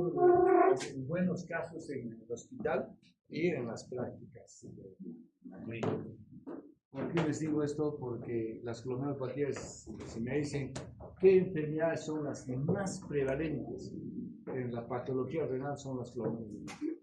en buenos casos en el hospital y en las prácticas. ¿Por qué les digo esto? Porque las glomerulopatías, si me dicen qué enfermedades son las más prevalentes en la patología renal, son las glomerulopatías.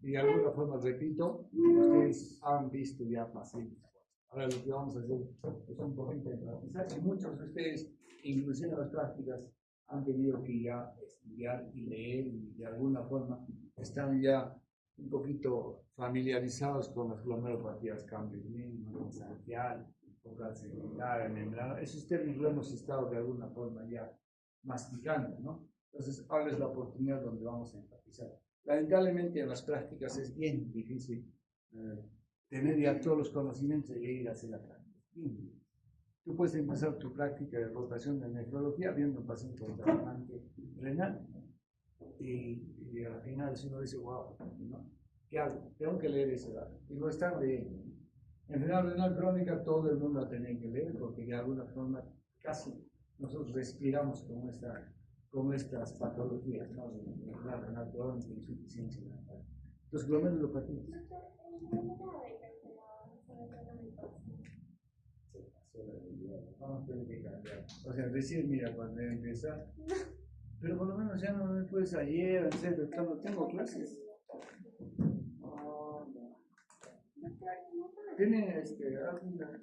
Y de alguna forma, repito, ustedes han visto ya pacientes. Ahora lo que vamos a hacer es un poquito de enfatizar que muchos de ustedes, inclusive en las prácticas, han tenido que ya estudiar y leer y de alguna forma están ya un poquito familiarizados con las glomerulopatías, cambio mínimo, esencial, focal secundaria, membrana. Esos términos lo hemos estado de alguna forma ya masticando, ¿no? Entonces, ahora es la oportunidad donde vamos a enfatizar. Lamentablemente en las prácticas es bien difícil tener ya todos los conocimientos y ir a hacer la práctica. Tú puedes empezar tu práctica de rotación de nefrología viendo un paciente con trasplante renal y al final si uno dice, wow, ¿no? ¿Qué hago? Tengo que leer ese dato. Y lo están leyendo. Enfermedad renal crónica todo el mundo la tiene que leer porque de alguna forma casi nosotros respiramos con estas patologías, ¿no? De enfermedad renal crónica, insuficiencia renal. Entonces, glomerulopatías. Vamos a tener que cambiar. O sea, recién, mira, cuando empieza, pero por lo menos ya no me puedes ayer, etc. No tengo clases. Oh, no. Tiene alguna.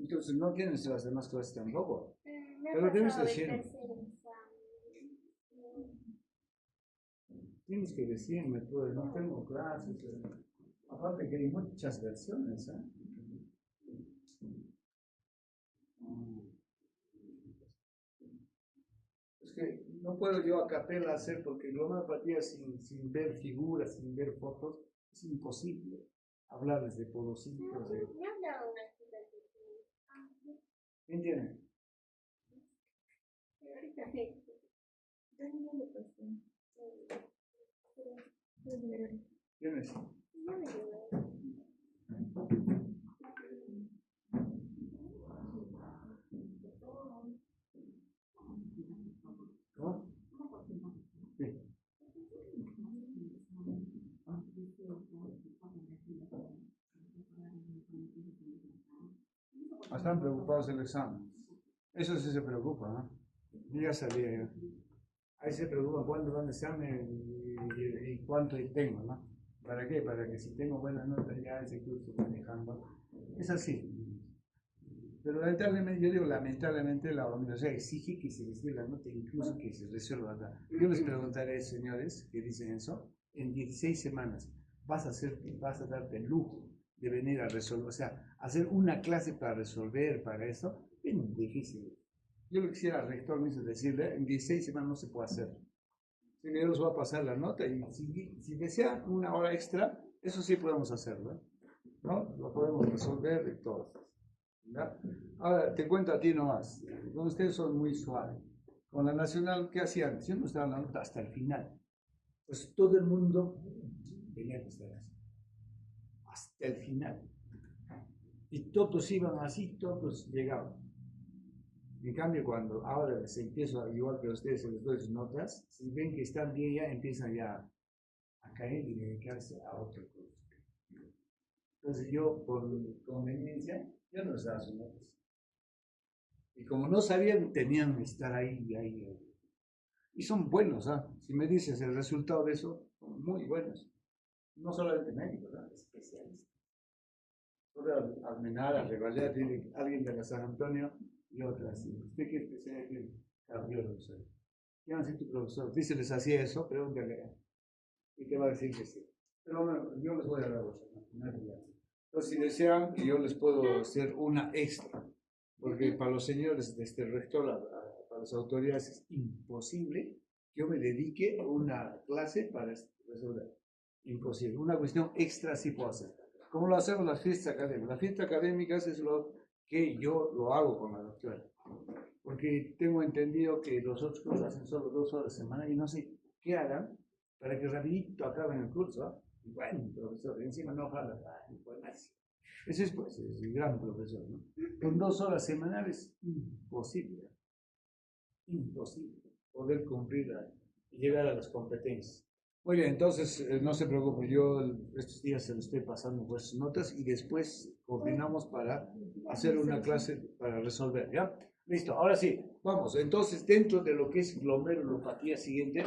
Entonces no tienes las demás clases tampoco. Pero tienes que decir. Tienes que decirme, pues, no tengo clases. Aparte que hay muchas versiones, ¿eh? Es que no puedo yo a capela hacer porque glomerulopatía sin ver figuras, sin ver fotos, es imposible hablarles de podocitos. ¿Entienden? ¿Tienes? ¿Cómo? Sí. Están preocupados del examen. Eso sí se preocupa, ¿no? Yo ya sabía. Ahí se preocupa cuándo van a examen y cuánto tengo, ¿no? ¿Para qué? Para que si tengo buenas notas ya ese curso manejando. Es así. Pero lamentablemente, yo digo lamentablemente, la universidad exige que se les dé la nota, incluso que se resuelva acá. Yo les preguntaré, señores, que dicen eso, en 16 semanas vas a darte el lujo de venir a resolver, o sea, hacer una clase para resolver, para eso, bien difícil. Yo lo quisiera al rector mismo decirle, en 16 semanas no se puede hacer. Si yo les voy a pasar la nota y si desean una hora extra, eso sí podemos hacerlo, ¿no? Lo podemos resolver y todo. ¿Ya? Ahora te cuento a ti nomás, ustedes son muy suaves. Con la nacional, ¿qué hacían? Siempre estaban la nota hasta el final. Pues todo el mundo tenía que estar así, hasta el final. Y todos iban así, todos llegaban. En cambio, cuando ahora se empieza, igual que a ustedes se les doy sus notas, si ven que están bien ya, empiezan ya a caer y dedicarse a otro curso. Entonces yo, por conveniencia, yo no les daba sus notas. Y como no sabían, tenían que estar ahí y ahí. Y son buenos, ¿ah? Si me dices el resultado de eso, son muy buenos. No solamente médicos, ¿ah? Especialistas. Almenara, Revalea, tiene alguien de la San Antonio y otras. ¿Usted qué especialidad tiene? Cardiólogo. ¿Quién va a ser tu profesor? Díceles así eso, pregúntale. Y te va a decir que sí. Pero bueno, yo les voy a dar otra, ¿no? Entonces, si desean, yo les puedo hacer una extra. porque para los señores de este rector, para las autoridades, es imposible que yo me dedique a una clase para resolver. Imposible. Una cuestión extra sí puedo hacer. ¿Cómo lo hacemos las fiestas académicas? Las fiestas académicas es lo que yo lo hago con la doctora. Porque tengo entendido que los otros cursos hacen solo 2 horas a semana y no sé qué hagan para que rapidito acaben el curso. ¿Eh? Y bueno, profesor, encima no jala. Pues, ese es pues el gran profesor, ¿no? Con 2 horas semanales, imposible. Imposible poder cumplir y llegar a las competencias. Muy bien, entonces no se preocupe, yo estos días se lo estoy pasando vuestras notas y después coordinamos para hacer una clase para resolver, ¿ya? Listo, ahora sí, vamos. Entonces, dentro de lo que es glomerulopatía siguiente,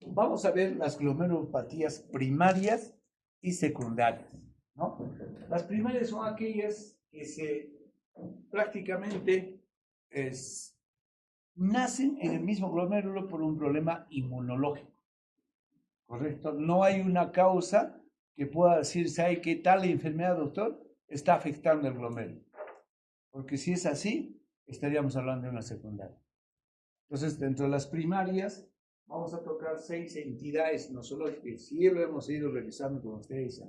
vamos a ver las glomerulopatías primarias y secundarias, ¿no? Las primarias son aquellas que prácticamente nacen en el mismo glomérulo por un problema inmunológico. ¿Correcto? No hay una causa que pueda decir, ¿sabe qué tal enfermedad, doctor? Está afectando el glomérulo. Porque si es así, estaríamos hablando de una secundaria. Entonces, dentro de las primarias, vamos a tocar 6 entidades nosológicas. Sí lo hemos ido revisando con ustedes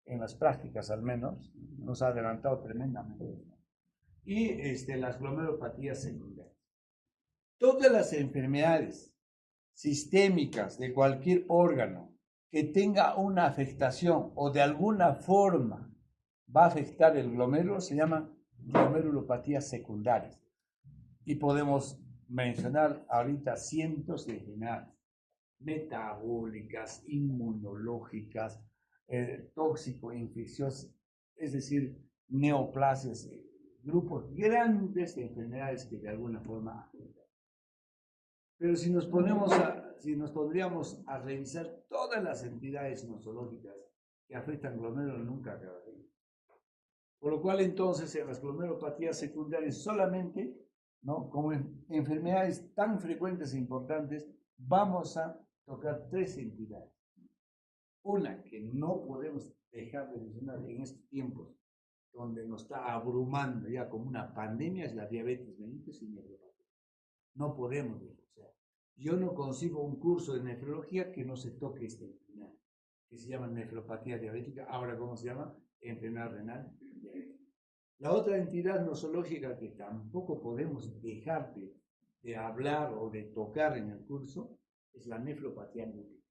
en las prácticas, al menos. Nos ha adelantado tremendamente. Y las glomerulopatías secundarias. Todas las enfermedades sistémicas de cualquier órgano que tenga una afectación o de alguna forma va a afectar el glomérulo se llaman glomerulopatías secundarias. Y podemos mencionar ahorita cientos de enfermedades metabólicas, inmunológicas, tóxico-infecciosas, es decir, neoplasias, grupos grandes de enfermedades que de alguna forma afectan. Pero si nos pondríamos a revisar todas las entidades nosológicas que afectan glomérulos, nunca acabaríamos. Por lo cual entonces en las glomerulopatías secundarias solamente, ¿no? Como enfermedades tan frecuentes e importantes, vamos a tocar 3 entidades. Una que no podemos dejar de mencionar en estos tiempos, donde nos está abrumando ya como una pandemia, es la diabetes mellitus y nefropatía. No podemos dejar. Yo no concibo un curso de nefrología que no se toque esta enfermedad, que se llama nefropatía diabética, ahora ¿cómo se llama? Enfermedad renal diabética. La otra entidad nosológica que tampoco podemos dejar de hablar o de tocar en el curso es la nefropatía lúpica.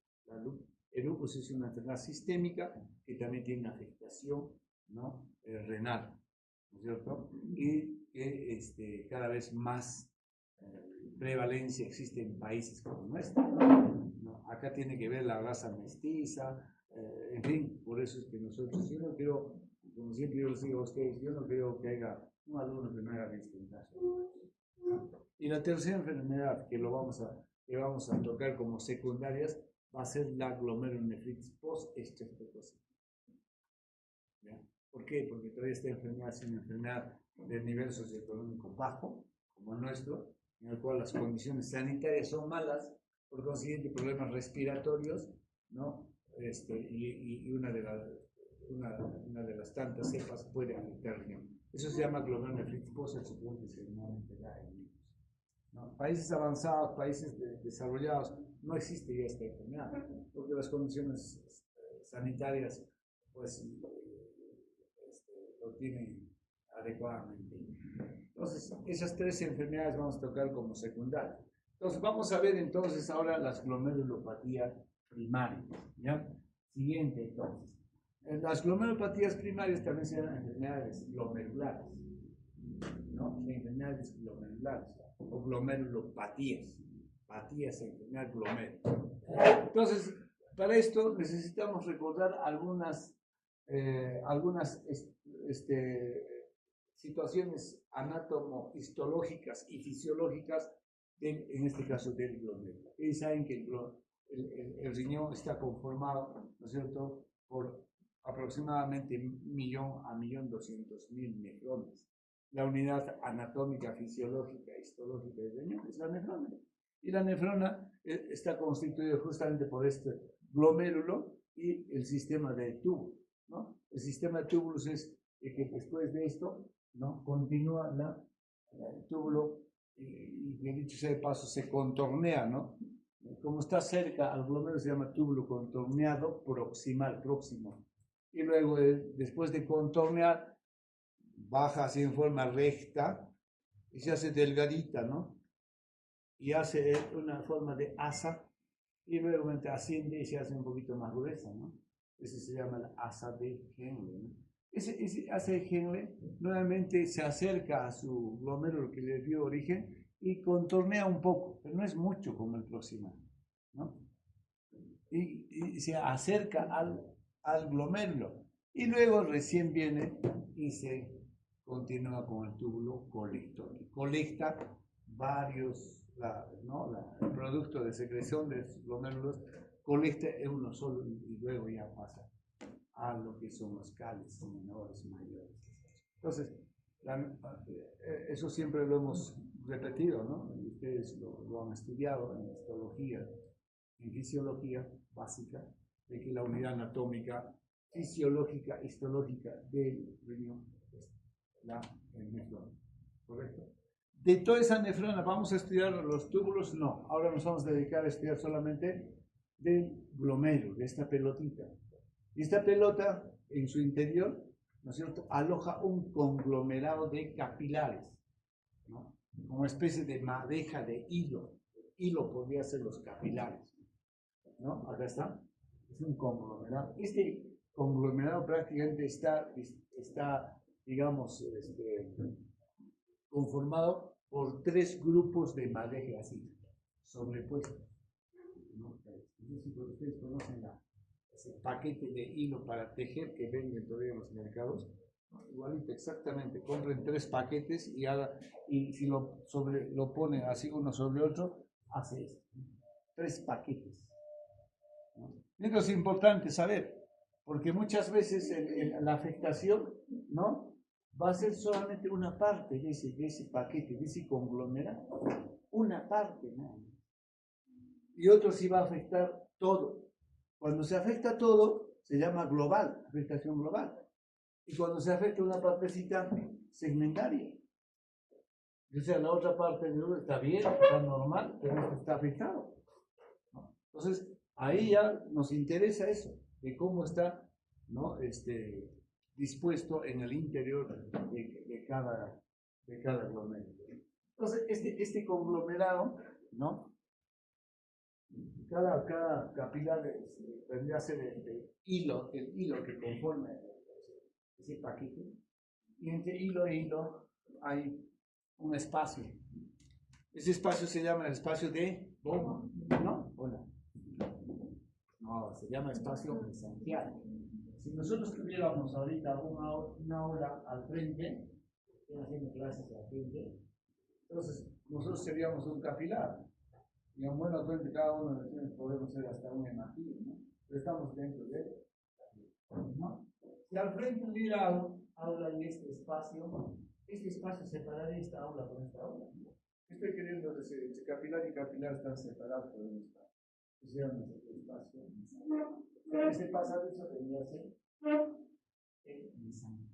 El lupus es una enfermedad sistémica que también tiene una afectación, ¿no? Renal, ¿no es cierto? Y que cada vez más prevalencia existe en países como nuestro, ¿no? Acá tiene que ver la raza mestiza, en fin, por eso es que nosotros, yo no quiero, como siempre yo les digo a ustedes, yo no creo que haya un alumno que no haga discriminación. Y la tercera enfermedad que vamos a tocar como secundarias va a ser la glomerulonefritis post-estreptococcus. ¿Por qué? Porque todavía esta enfermedad es una enfermedad de nivel socioeconómico bajo, como el nuestro, en el cual las condiciones sanitarias son malas, por consiguiente problemas respiratorios, ¿no? Y una de las tantas cepas puede afectar el riñón. Eso se llama glomerulonefritis post-estreptococcus, que normalmente da en niños, ¿no? Países avanzados, países desarrollados, no existe ya esta enfermedad, porque las condiciones sanitarias, pues, lo tienen adecuadamente. Entonces, esas 3 enfermedades vamos a tocar como secundarias. Entonces, vamos a ver entonces ahora las glomerulopatías primarias, ¿ya? Siguiente, entonces. Las glomerulopatías primarias también se llaman enfermedades glomerulares, ¿no? Enfermedades glomerulares o glomerulopatías. Patías, enfermedad glomerular. Entonces, para esto necesitamos recordar algunas situaciones anátomo-histológicas y fisiológicas, en este caso del glomérulo. Ustedes saben que el riñón está conformado, ¿no es cierto?, por aproximadamente 1.000.000 a 1.200.000 nefrones. La unidad anatómica, fisiológica, histológica del riñón es la nefrona. Y la nefrona está constituida justamente por este glomérulo y el sistema de túbulos, ¿no? El sistema de túbulos es que después de esto ¿no? Continúa el túbulo y dicho sea de paso se contornea, ¿no? Como está cerca al glomérulo se llama túbulo contorneado proximal, próximo. Y luego después de contornear baja así en forma recta y se hace delgadita, ¿no? Y hace una forma de asa y luego asciende y se hace un poquito más gruesa, ¿no? Ese se llama el asa de Henle, ¿no? Ese asa de Henle nuevamente se acerca a su glomérulo que le dio origen y contornea un poco, pero no es mucho como el proximal, ¿no? Y se acerca al glomérulo y luego recién viene y se continúa con el túbulo colector, que colecta varios, el producto de secreción de los glomérulos, colecta en uno solo y luego ya pasa a lo que son los cálices menores, mayores. Entonces, eso siempre lo hemos repetido, ¿no? Y ustedes lo han estudiado en histología, en fisiología básica, de que la unidad anatómica, fisiológica, histológica del riñón es el nefrón, ¿correcto? De toda esa nefrona, ¿vamos a estudiar los túbulos? No, ahora nos vamos a dedicar a estudiar solamente del glomérulo, de esta pelotita. Y esta pelota, en su interior, ¿no es cierto?, aloja un conglomerado de capilares, ¿no? Como una especie de madeja de hilo. El hilo podría ser los capilares, ¿no? Acá está. Es un conglomerado. Este conglomerado prácticamente está digamos, conformado por tres grupos de madeja así, sobrepuestos, ¿no? Si ustedes conocen ese paquete de hilo para tejer que venden todavía en los mercados, ¿no? Igualito, exactamente, compren tres paquetes y si lo ponen así uno sobre otro, hace esto, tres paquetes, ¿no? Esto es importante saber, porque muchas veces la afectación, ¿no?, va a ser solamente una parte de ese paquete, de ese conglomerado, una parte, ¿no? Y otro sí va a afectar todo. Cuando se afecta todo, se llama global, afectación global. Y cuando se afecta una partecita, segmentaria. O sea, la otra parte de uno está bien, está normal, pero está afectado, ¿no? Entonces, ahí ya nos interesa eso, de cómo está, ¿no?, dispuesto en el interior de cada glomérulo. Entonces, este conglomerado, ¿no?, cada capilar tendría que ser el hilo que conforma ese paquete, y entre hilo e hilo hay un espacio. Ese espacio se llama el espacio de Bowman, ¿no? Hola. No, se llama espacio mesangial. Si nosotros tuviéramos ahorita una aula al frente, estoy haciendo clases al frente, entonces nosotros seríamos un capilar. Y en buena cuenta cada uno de nosotros podemos ser hasta un hematín, ¿no? Pero estamos dentro de él, ¿no? Si al frente hubiera aula en este espacio separaría esta aula con esta aula, ¿no? Estoy queriendo decir, capilar y capilar están separados por un espacio. Pusieron este espacio. Este pasadizo tendría que ser el mesanquio.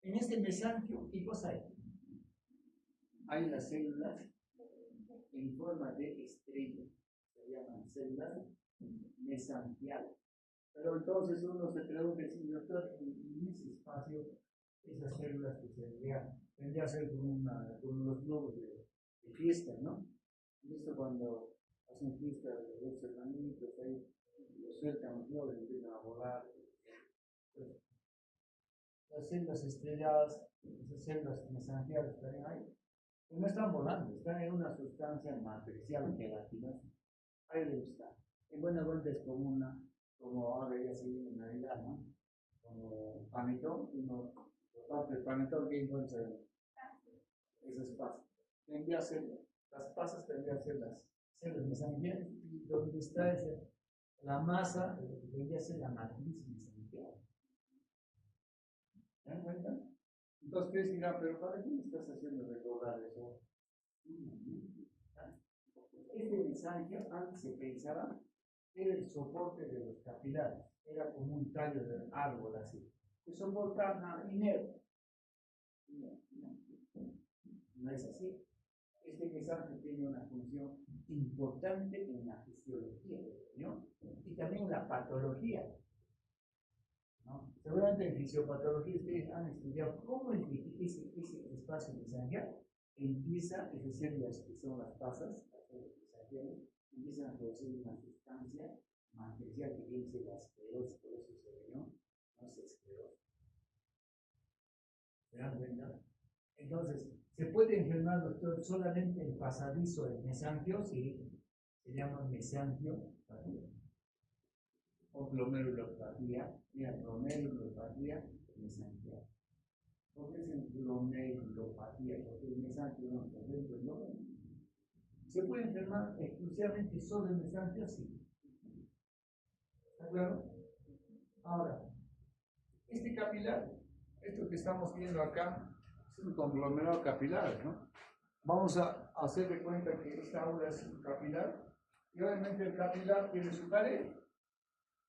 En este mesanquio, ¿qué cosa hay? Hay las células en forma de estrella, se llaman células mesangiales. Pero entonces uno se pregunta si doctor, en ese espacio, esas células que tendría que ser con los globos de fiesta, ¿no? ¿Visto cuando hacen fiesta de los hermanitos, ahí los sueltan los globos y empiezan a volar? Pues, las células estrelladas, esas células mesangiales también hay, pues no están volando, están en una sustancia matricial gelatinosa. Ahí debe estar. En buena cuenta es como ahora ya se viene en Navidad, ¿no? Como panetón, uno parte del panetón que encuentra ese espacio. Tendría a ser, las pasas tendrían a ser las células mesangiales, y donde está la masa, tendría a ser la matriz mesangial. ¿Se dan cuenta? Entonces ustedes dirán, pero ¿para qué me estás haciendo recordar eso? Este mesanquio antes se pensaba era el soporte de los capilares, era como un tallo del árbol así, que soportaba inerte. No es así. Este mesangio tiene una función importante en la fisiología del riñón y también en la patología, ¿no? Seguramente en fisiopatología ustedes han estudiado cómo ese espacio mesangial empieza, es decir, las que son las pasas, empiezan a producir una sustancia matricial que viene de la esclerosis, por eso ese riñón no se esclerosa. ¿Se dan cuenta? Entonces, ¿se puede enfermar, doctor, solamente el pasadizo del mesangio? Sí, se llama mesangiopatía. O glomerulopatía, mira, glomerulopatía mesangial. ¿Por qué es glomerulopatía? Porque el mesangio no está dentro del glomérulo. ¿Se puede enfermar exclusivamente solo el mesangio? Sí. ¿Está claro? Ahora, este capilar, esto que estamos viendo acá, es un conglomerado capilar, ¿no? Vamos a hacer de cuenta que esta aula es un capilar, y obviamente el capilar tiene su pared,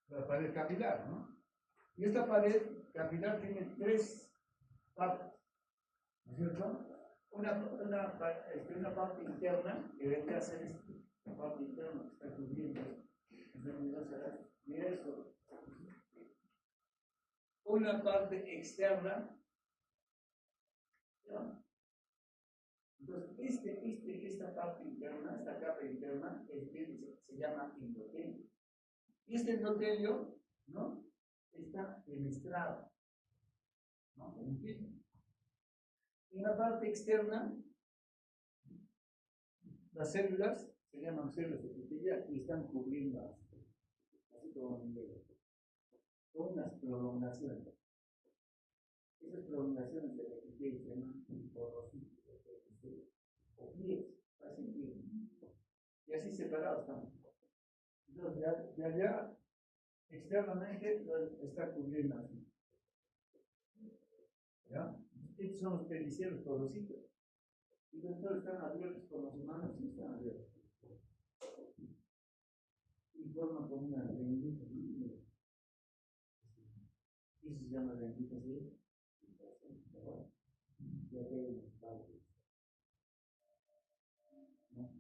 la pared capilar, ¿no? Y esta pared capilar tiene tres partes, ¿no es cierto? Una parte interna que vendría a ser esta parte interna que está cubriendo, mira eso. Una parte externa, ¿no? Entonces, esta parte interna, esta capa interna, se llama endotelio. Y este endotelio, ¿no? Está fenestrado, ¿no? Un film. Y en la parte externa, las células se llaman células epiteliales y están cubriendo así como un dedo, con unas prolongaciones. Esas prolongaciones del epitelio se llaman porocitos o pliegues, parecen pliegues. Y así separados están. Entonces, de allá, externamente, está cubriendo así. ¿Ya? Estos son los pedicelos porocitos. Y los otros están abiertos por los humanos, sí están abiertos. Y forman como una rendija. Eso se llama rendija, ¿sí?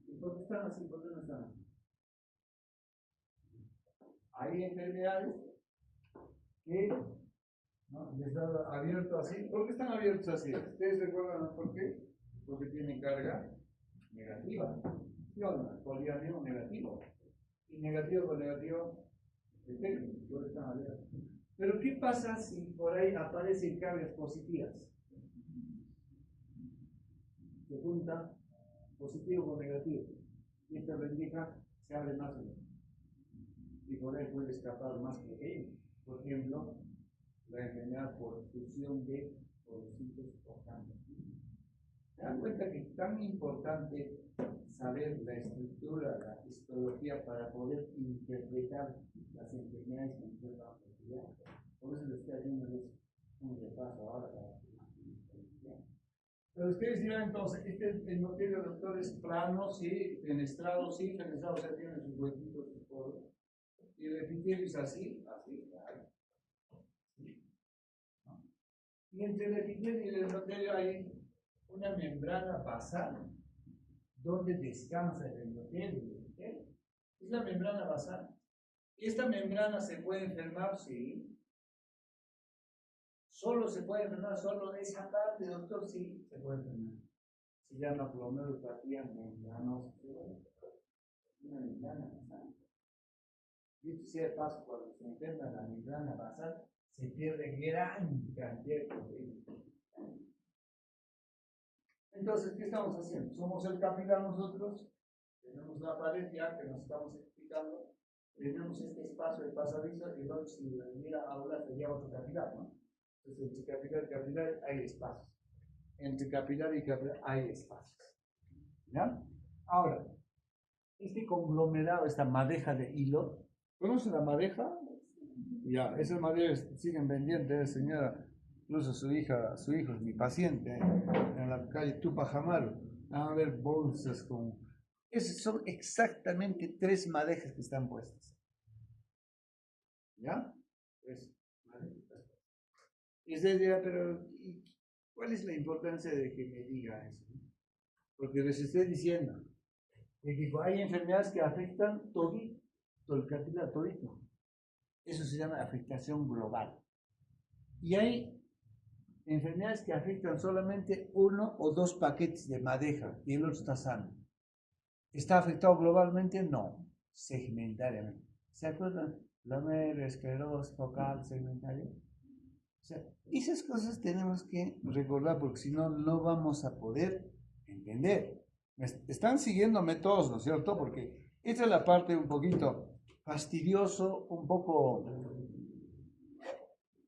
¿Y por qué están así? ¿Por qué no están así? Hay enfermedades que ¿no? Les da abierto así. ¿Por qué están abiertos así? ¿Ustedes recuerdan por qué? Porque tienen carga negativa. El poliamino negativo. Y negativo con negativo, por eso están abiertos. Pero ¿qué pasa si por ahí aparecen cargas positivas? Se junta positivo con negativo. Y esta rendija se abre más o menos. Y por ahí puede escapar más pequeño. Por ejemplo, la enfermedad por fusión de porocitos o cáncer. ¿Se dan cuenta que es tan importante saber la estructura, la histología para poder interpretar las enfermedades que nosotros vamos a estudiar? Por eso les estoy haciendo un repaso ahora para que pero ustedes dirán entonces, este endotelio, doctor, es plano, sí, fenestrado, sí, fenestrado, o sea, tiene sus huequitos y todo. Y el epitelio es así, claro. ¿No? Y entre el epitelio y el endotelio hay una membrana basal, donde descansa el endotelio. Es la membrana basal. ¿Y esta membrana se puede enfermar? Sí. ¿Solo se puede enfermar? ¿Solo esa parte, doctor? Sí, se puede enfermar. Se llama glomerulopatía membranosa. Una membrana basal. Dicho sea de paso, cuando se enferma la membrana basal, se pierde gran cantidad de proteínas. Entonces, ¿qué estamos haciendo? Somos el capilar nosotros, tenemos la pared ya que nos estamos explicando, tenemos este espacio de pasadizo y luego si mira ahora sería otro capilar, ¿no? Entonces, entre capilar y capilar hay espacios. Entre capilar y capilar hay espacios. ¿Ya? Ahora, este conglomerado, esta madeja de hilo, ¿conocen la madeja? Ya, esas madejas siguen vendiendo, señora. Incluso su hijo es mi paciente en la calle Tupac Amaru. Van a ver bolsas con. Esas son exactamente 3 madejas que están puestas. ¿Ya? Pues, ¿vale? Y usted dirá, pero ¿cuál es la importancia de que me diga eso? Porque les estoy diciendo que hay enfermedades que afectan todito, todo el cartílago, todito. Eso se llama afectación global. Y hay enfermedades que afectan solamente uno o dos paquetes de madeja y el otro está sano. ¿Está afectado globalmente? No, segmentariamente. ¿Se acuerdan? La esclerosis focal segmentaria. O sea, esas cosas tenemos que recordar porque si no, no vamos a poder entender. Están siguiéndome todos, ¿no es cierto? Porque esta es la parte un poquito fastidioso, un poco,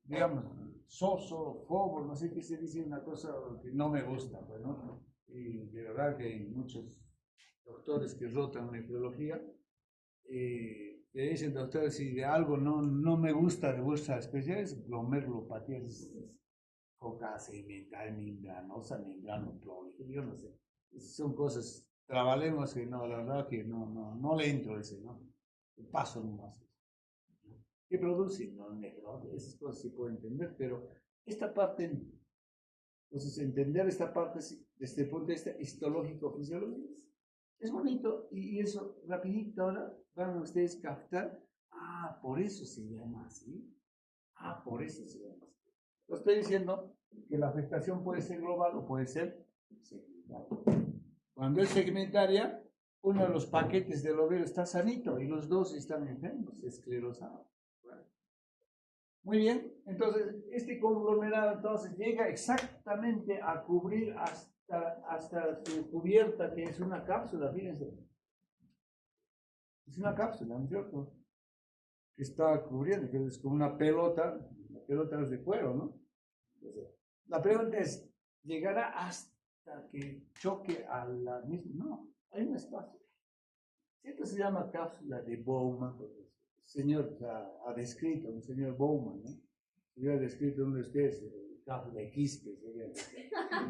digamos, soso, fobo, no sé qué se dice, una cosa que no me gusta, pues, ¿no? Y de verdad que hay muchos doctores que rotan nefrología, le dicen, doctor, si de algo no me gusta de vuestra especialidad, es glomerulopatía, coca segmental, membranosa, membranoprolífica, yo no sé. Son cosas, trabalemos que no, la verdad que no le entro ese, ¿no? Paso nomás. ¿Qué produce? No, negro, esas cosas se pueden entender, pero esta parte, entonces entender esta parte desde el punto de vista histológico-fisiológico es bonito y eso rapidito ahora van a ustedes captar, por eso se llama así, por eso se llama así. Lo estoy diciendo que la afectación puede ser global o puede ser segmentaria. Cuando es segmentaria, uno de los paquetes del ovario está sanito y los dos están enfermos, esclerosados. Muy bien, entonces este conglomerado entonces llega exactamente a cubrir hasta su cubierta, que es una cápsula, fíjense. Es una cápsula, ¿no es cierto? Que está cubriendo, que es como una pelota es de cuero, ¿no? Entonces, la pregunta es, ¿llegará hasta que choque a la misma? No, hay un espacio. Esto se llama cápsula de Bowman, porque el señor ha descrito, un señor Bowman, ¿no? Yo he descrito uno de ustedes, cápsula de quistes.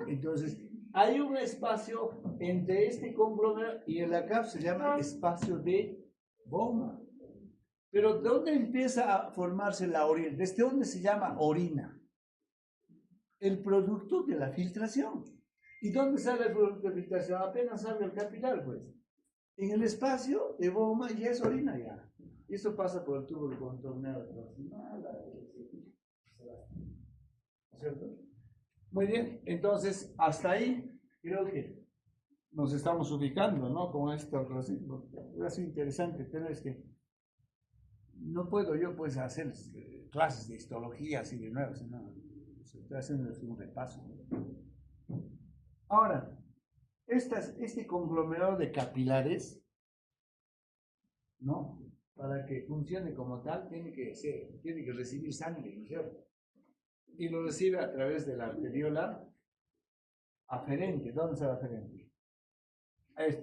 Entonces, hay un espacio entre este conglomerado y en la cápsula se llama espacio de Bowman. Pero ¿dónde empieza a formarse la orina? ¿Desde dónde se llama orina? El producto de la filtración. ¿Y dónde sale el producto de filtración? Apenas sale el capilar, pues. En el espacio de Bowman ya es orina ya. Y eso pasa por el tubo de contorneo proximal. ¿Cierto? Muy bien, entonces hasta ahí creo que nos estamos ubicando, ¿no? Con esto, ha sido interesante, pero es que no puedo yo pues hacer clases de histología así de nuevo, sino estoy haciendo un repaso. Ahora, este conglomerado de capilares, ¿no? Para que funcione como tal, tiene que recibir sangre, ¿no es cierto? Y lo recibe a través de la arteriola aferente. ¿Dónde está la aferente?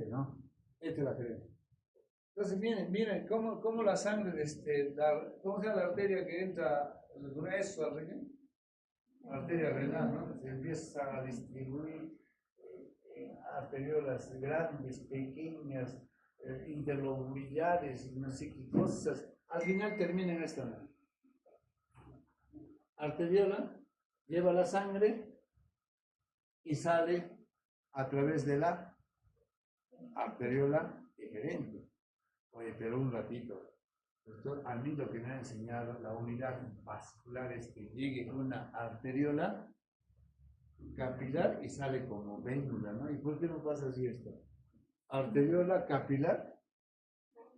¿No? Este es la aferente. Entonces, miren cómo la sangre, ¿cómo se llama la arteria que entra el grueso al riñón? La arteria renal, ¿no? Se empieza a distribuir arteriolas grandes, pequeñas, interlobuliares y no sé qué cosas. Al final termina en esta manera. Arteriola lleva la sangre y sale a través de la arteriola eferente. Oye, pero un ratito. Doctor, a mí lo que me ha enseñado la unidad vascular es que llegue una arteriola capilar y sale como vénula, ¿no? ¿Y por qué no pasa así esto? Arteriola capilar,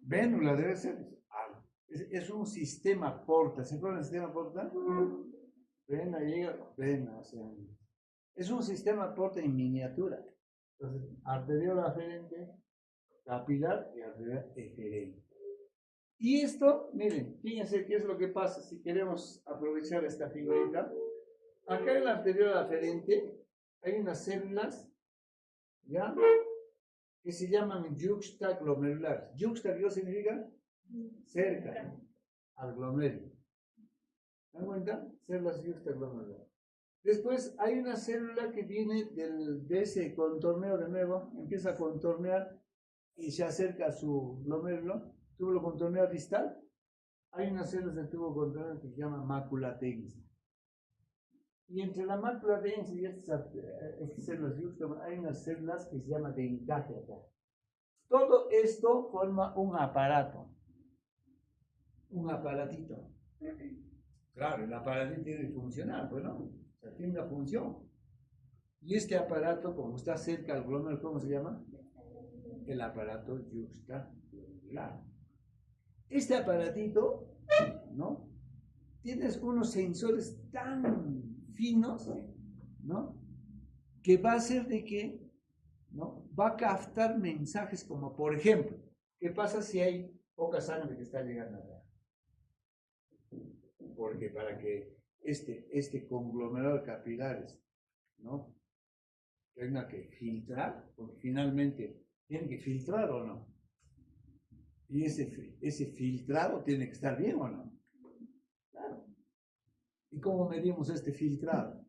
vénula debe ser. Es un sistema porta. ¿Se acuerdan del sistema porta? Vena llega, vena, o sea, es un sistema porta en miniatura. Entonces, arteriola aferente, capilar y arteriola eferente. Y esto, miren, fíjense qué es lo que pasa si queremos aprovechar esta figurita. Acá en la arteriola aferente hay unas células, ¿ya? Que se llaman yuxtaglomerulares. Yuxta, ¿qué significa? Cerca al glomérulo. ¿Se dan cuenta? Células yuxtaglomerulares. Después hay una célula que viene de ese contorneo de nuevo, empieza a contornear y se acerca a su glomérulo, túbulo contorneado distal. hay unas células del tubo conductor que se llama mácula densa. Y entre la mácula densa y estas células hay unas células que se llaman de encaje acá. Todo esto forma un aparato, un aparatito. Claro, el aparatito tiene que funcionar, pues no, o sea, tiene una función. Y este aparato, como está cerca al glómerulo, ¿cómo se llama? El aparato yuxtaglomerular. Este aparatito, ¿no? Tienes unos sensores tan finos, ¿no? Que va a hacer de que, ¿no? Va a captar mensajes como, por ejemplo, ¿qué pasa si hay poca sangre que está llegando acá? Porque para que este conglomerado de capilares, ¿no? Tenga que filtrar, porque finalmente tiene que filtrar o no. Y ese filtrado tiene que estar bien o no. Claro. ¿Y cómo medimos este filtrado?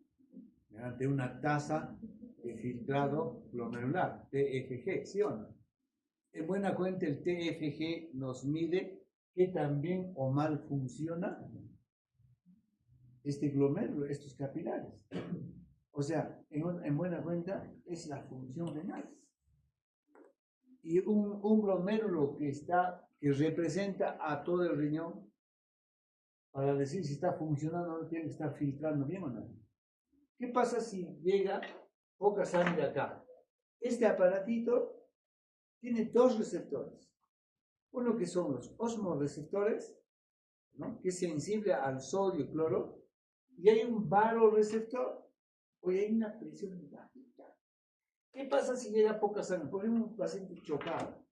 Mediante una tasa de filtrado glomerular, TFG, ¿sí o no? En buena cuenta el TFG nos mide que tan bien o mal funciona este glomérulo, estos capilares. O sea, en buena cuenta es la función renal. Y un glomérulo que representa a todo el riñón, para decir si está funcionando, tiene que estar filtrando bien o no. ¿Qué pasa si llega poca sangre acá? Este aparatito tiene dos receptores. Uno que son los osmoreceptores, ¿no? Que es sensible al sodio y cloro, y hay un baroreceptor, o hay una presión bajita. ¿Qué pasa si llega poca sangre? Por ejemplo, un paciente chocado.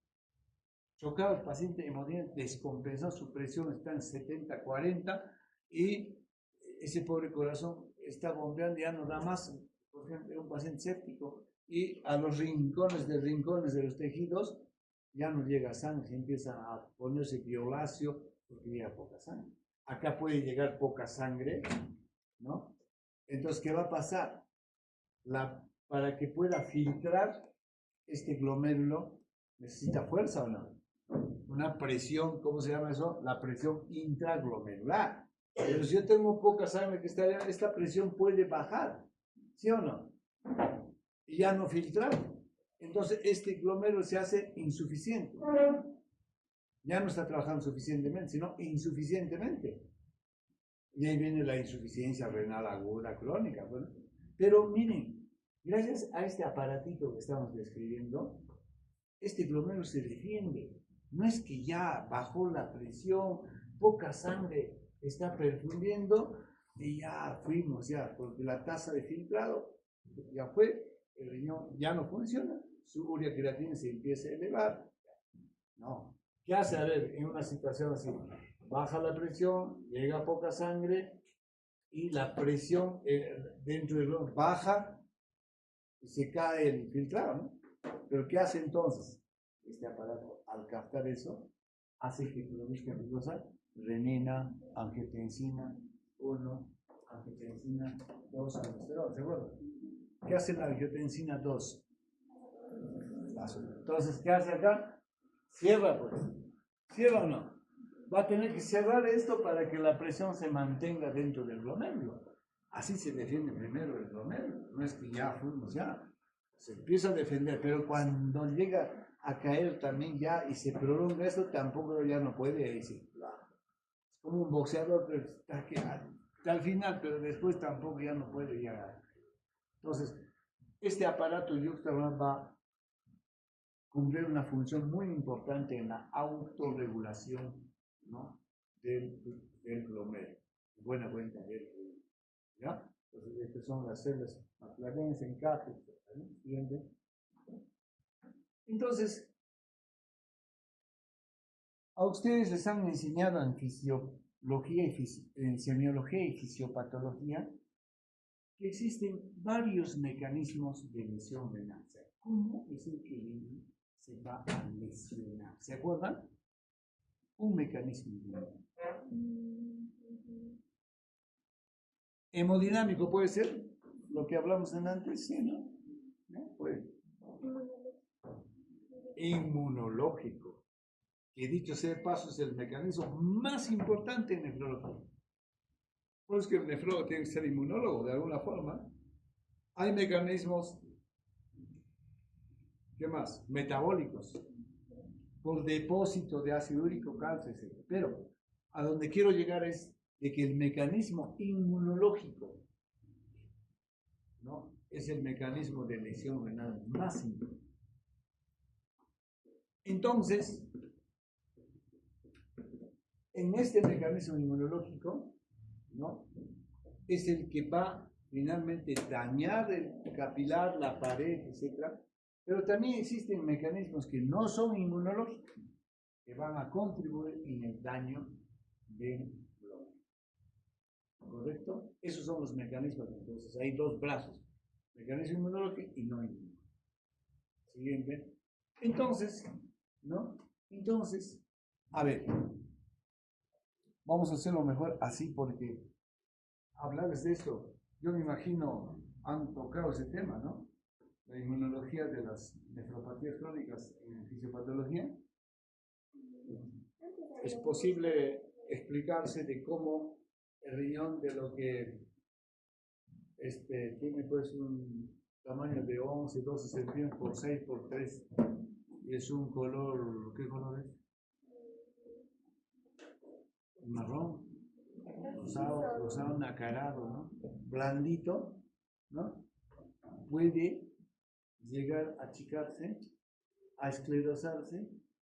Chocado, el paciente hemodinámico descompensado, su presión está en 70-40 y ese pobre corazón está bombeando, ya no da más. Por ejemplo, un paciente séptico y a los rincones de los tejidos ya no llega sangre, empieza a ponerse violáceo porque llega poca sangre. Acá puede llegar poca sangre, ¿no? Entonces, ¿qué va a pasar? Para que pueda filtrar este glomérulo, ¿necesita fuerza o no? Una presión, ¿cómo se llama eso? La presión intraglomerular. Pero si yo tengo poca sangre que está allá, esta presión puede bajar, ¿sí o no? Y ya no filtrar. Entonces este glomérulo se hace insuficiente. Ya no está trabajando suficientemente, sino insuficientemente. Y ahí viene la insuficiencia renal aguda crónica. Bueno, pero miren, gracias a este aparatito que estamos describiendo, este glomérulo se defiende. No es que ya bajó la presión, poca sangre está perfundiendo y ya fuimos, ya, porque la tasa de filtrado ya fue, el riñón ya no funciona, su urea creatina se empieza a elevar. No. ¿Qué hace? A ver, en una situación así, baja la presión, llega poca sangre y la presión dentro del glomérulo baja y se cae el filtrado, ¿no? Pero ¿qué hace entonces? Este aparato, al captar eso, hace que produzca glucosa, renina, angiotensina 1, angiotensina 2, aldosterona, ¿se acuerdan? ¿Qué hace la angiotensina 2? Entonces, ¿qué hace acá? Cierra, pues. ¿Cierra o no? Va a tener que cerrar esto para que la presión se mantenga dentro del glomérulo. Así se defiende primero el glomérulo. No es que ya fuimos, ya. Se empieza a defender, pero cuando llega a caer también ya y se prolonga esto, tampoco ya no puede decir, claro. Es como un boxeador, pero está al final, pero después tampoco ya no puede llegar. Entonces, este aparato yuxtaglomerular va a cumplir una función muy importante en la autorregulación, ¿no? del glomérulo. Buena cuenta del glomérulo. ¿Ya? Entonces, estas son las células maculares en cápsula. ¿Entienden? Entonces, a ustedes les han enseñado en fisiología en semiología y fisiopatología que existen varios mecanismos de lesión renal. O sea, ¿cómo es el que el niño se va a lesionar? ¿Se acuerdan? Un mecanismo hemodinámico puede ser lo que hablamos antes, ¿sí, no? ¿No? Puede. Inmunológico. que dicho sea de paso es el mecanismo más importante en nefrología. Por eso que el nefrólogo tiene que ser inmunólogo de alguna forma. Hay mecanismos, ¿qué más? Metabólicos, por depósito de ácido úrico, calcio, etc. Pero a donde quiero llegar es de que el mecanismo inmunológico, ¿no?, es el mecanismo de lesión renal más importante. Entonces, en este mecanismo inmunológico, ¿no?, es el que va finalmente dañar el capilar, la pared, etc. Pero también existen mecanismos que no son inmunológicos, que van a contribuir en el daño del glóbulo. ¿Correcto? Esos son los mecanismos. Entonces hay dos brazos, mecanismo inmunológico y no inmunológico. ¿Siguiente? Entonces, ¿no? Entonces, a ver, vamos a hacerlo mejor así porque hablarles de esto, yo me imagino han tocado ese tema, ¿no? La inmunología de las nefropatías crónicas en fisiopatología. Es posible explicarse de cómo el riñón de lo que tiene pues un tamaño de 11, 12 centímetros por 6 por 3 y es un color, ¿qué color es? Marrón, rosado nacarado, ¿no? Blandito, ¿no? Puede llegar a achicarse, a esclerosarse,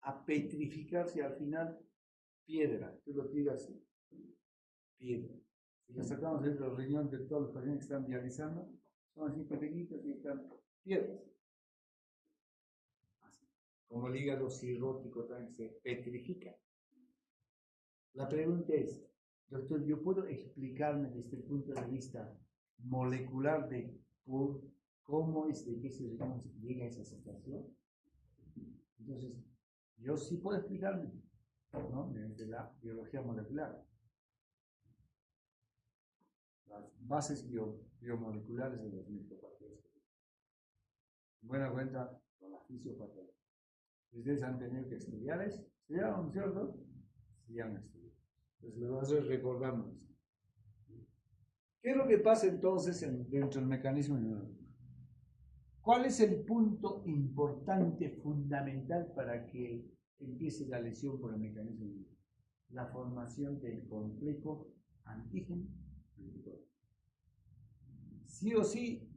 a petrificarse y al final piedra. Tú lo tiras, piedra. Si lo sacamos de los riñones de todos los pacientes que están dializando, son así pequeñitos y están piedras. Así. Como el hígado cirrótico también se petrifica. La pregunta es, doctor, ¿yo puedo explicarme desde el punto de vista molecular de cómo es de que ese riñón llega a esa situación? Entonces, yo sí puedo explicarme, ¿no?, desde la biología molecular. Las bases biomoleculares de las nefropatías. Buena cuenta con la fisiopatología. Ustedes han tenido que estudiarles, ¿estudiaron, cierto? Sí, han estudiado. Entonces, lo vamos a recordar. ¿Qué es lo que pasa entonces dentro del mecanismo inmunológico? ¿Cuál es el punto importante, fundamental para que empiece la lesión por el mecanismo inmunológico? La formación del complejo antígeno. Sí o sí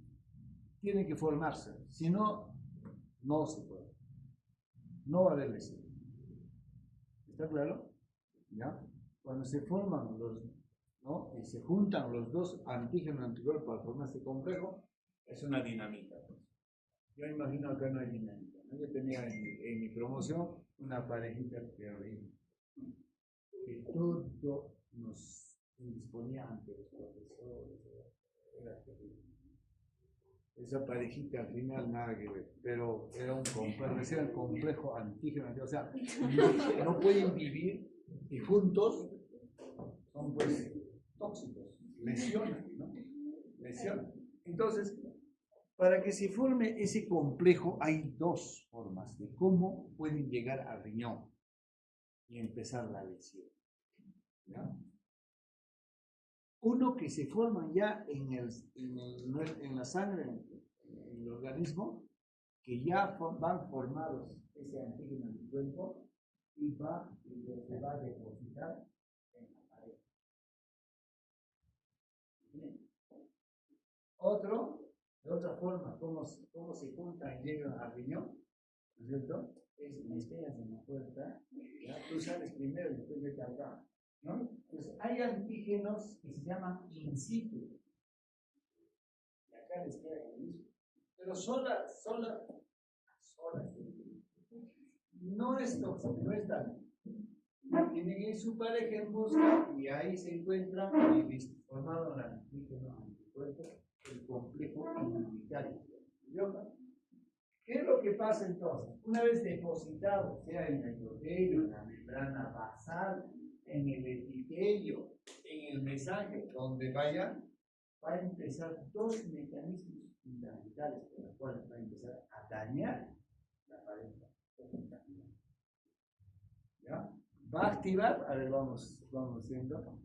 tiene que formarse, si no, no se puede. No va a haber lesión. ¿Está claro? ¿Ya? Cuando se forman ¿no?, y se juntan los dos antígenos anticuerpos para formar este complejo, es una dinámica. Yo imagino acá no hay dinámica, ¿no? Yo tenía en mi promoción una parejita terrible, que todo nos indisponía ante los profesores. Era terrible. Esa parejita al final nada que ver, pero era un complejo antígeno, o sea, no pueden vivir y juntos son pues tóxicos, lesionan, ¿no? Lesionan. Entonces, para que se forme ese complejo hay dos formas de cómo pueden llegar al riñón y empezar la lesión, ¿ya? Uno que se forma ya en la sangre, en el organismo, que ya van formados ese antígeno en el cuerpo y se va a depositar en la pared. Bien. De otra forma, cómo se juntan y llegan al riñón, ¿no es cierto? Me esperas en la puerta, ¿ya? Tú sales primero y después vete acá, ¿no? Entonces, hay antígenos que se llaman in situ. Y acá les queda lo mismo. Pero solas. No es tóxico, no es daño. Tienen en su pareja en busca y ahí se encuentra y listo, formado el antígeno anticuerpo, el complejo inmunitario. ¿Qué es lo que pasa entonces? Una vez depositado, sea en el endotelio, en la membrana basal, en el epitelio, en el mesange, donde vaya, va a empezar dos mecanismos fundamentales por los cuales va a empezar a dañar la pared. va a activar, a ver, vamos viendo,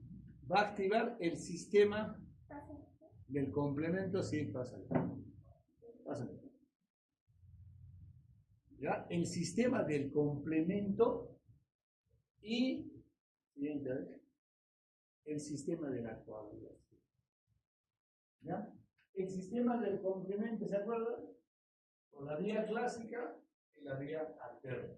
va a activar el sistema del complemento, sí, pásale. ¿Ya? El sistema del complemento y el sistema de la coagulación. ¿Ya? El sistema del complemento, ¿se acuerdan? Con la vía clásica y la vía alterna.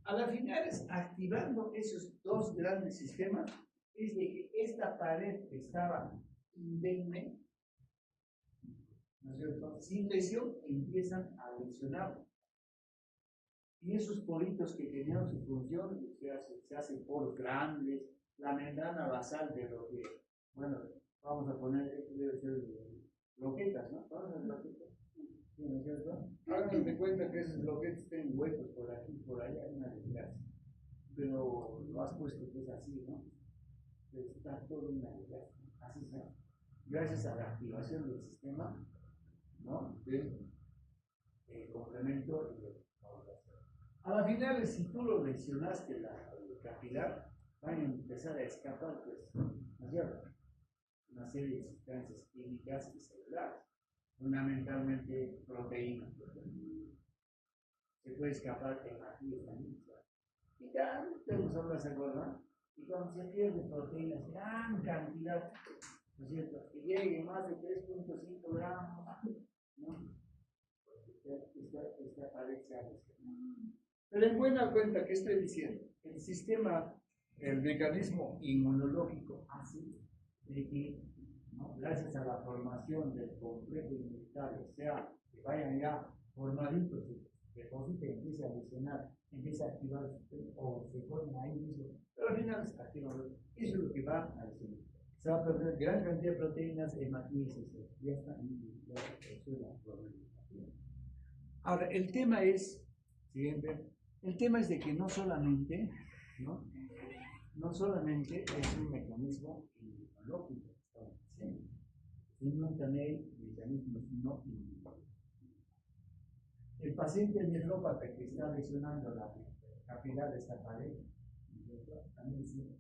A la final, activando esos dos grandes sistemas, es de que esta pared que estaba indemne, ¿no es cierto?, sin lesión, empiezan a lesionar. Y esos poritos que tenían su función, se hacen poros grandes, la membrana basal de lo que, bueno, vamos a poner, esto debe ser bloquetas, ¿no? Vamos a bloquetas. ¿Sí, no es cierto? Háganme de cuenta que esos bloquetes tienen huecos por aquí, por allá, hay una desgracia. Pero lo has puesto que es así, ¿no? Pero está todo una desgracia. Así está. Gracias a la activación del sistema, ¿no?, del complemento y de coagulación. A la final, si tú lo lesionaste el capilar, van a empezar a escapar, pues, ¿no es cierto?, una serie de sustancias químicas y celulares, fundamentalmente proteínas. Se puede escapar hematíes también. Y ya tenemos otras acuerdan. Y cuando se pierden proteínas, gran cantidad, ¿no es cierto?, que llegue más de 3.5 gramos, ¿no?, esta pared se ha lesionado. Pero en buena cuenta, ¿qué estoy diciendo? El sistema, el mecanismo inmunológico hace de que, ¿no?, gracias a la formación del complejo inmunitario, o sea, que vayan ya formaditos, depositen, empiece a lesionar, empiece a activar el sistema, o se formen ahí mismo, pero al final se activa. Eso es lo que va a lesionar. Se va a perder gran cantidad de proteínas, hematíes, ya está, eso es la problemática. Ahora, el tema es, siguiente, el tema es de que no solamente es un mecanismo inmunológico, sino también hay mecanismos no inmunológicos. El paciente nefrópata que está lesionando la capilar de esta pared, también tiene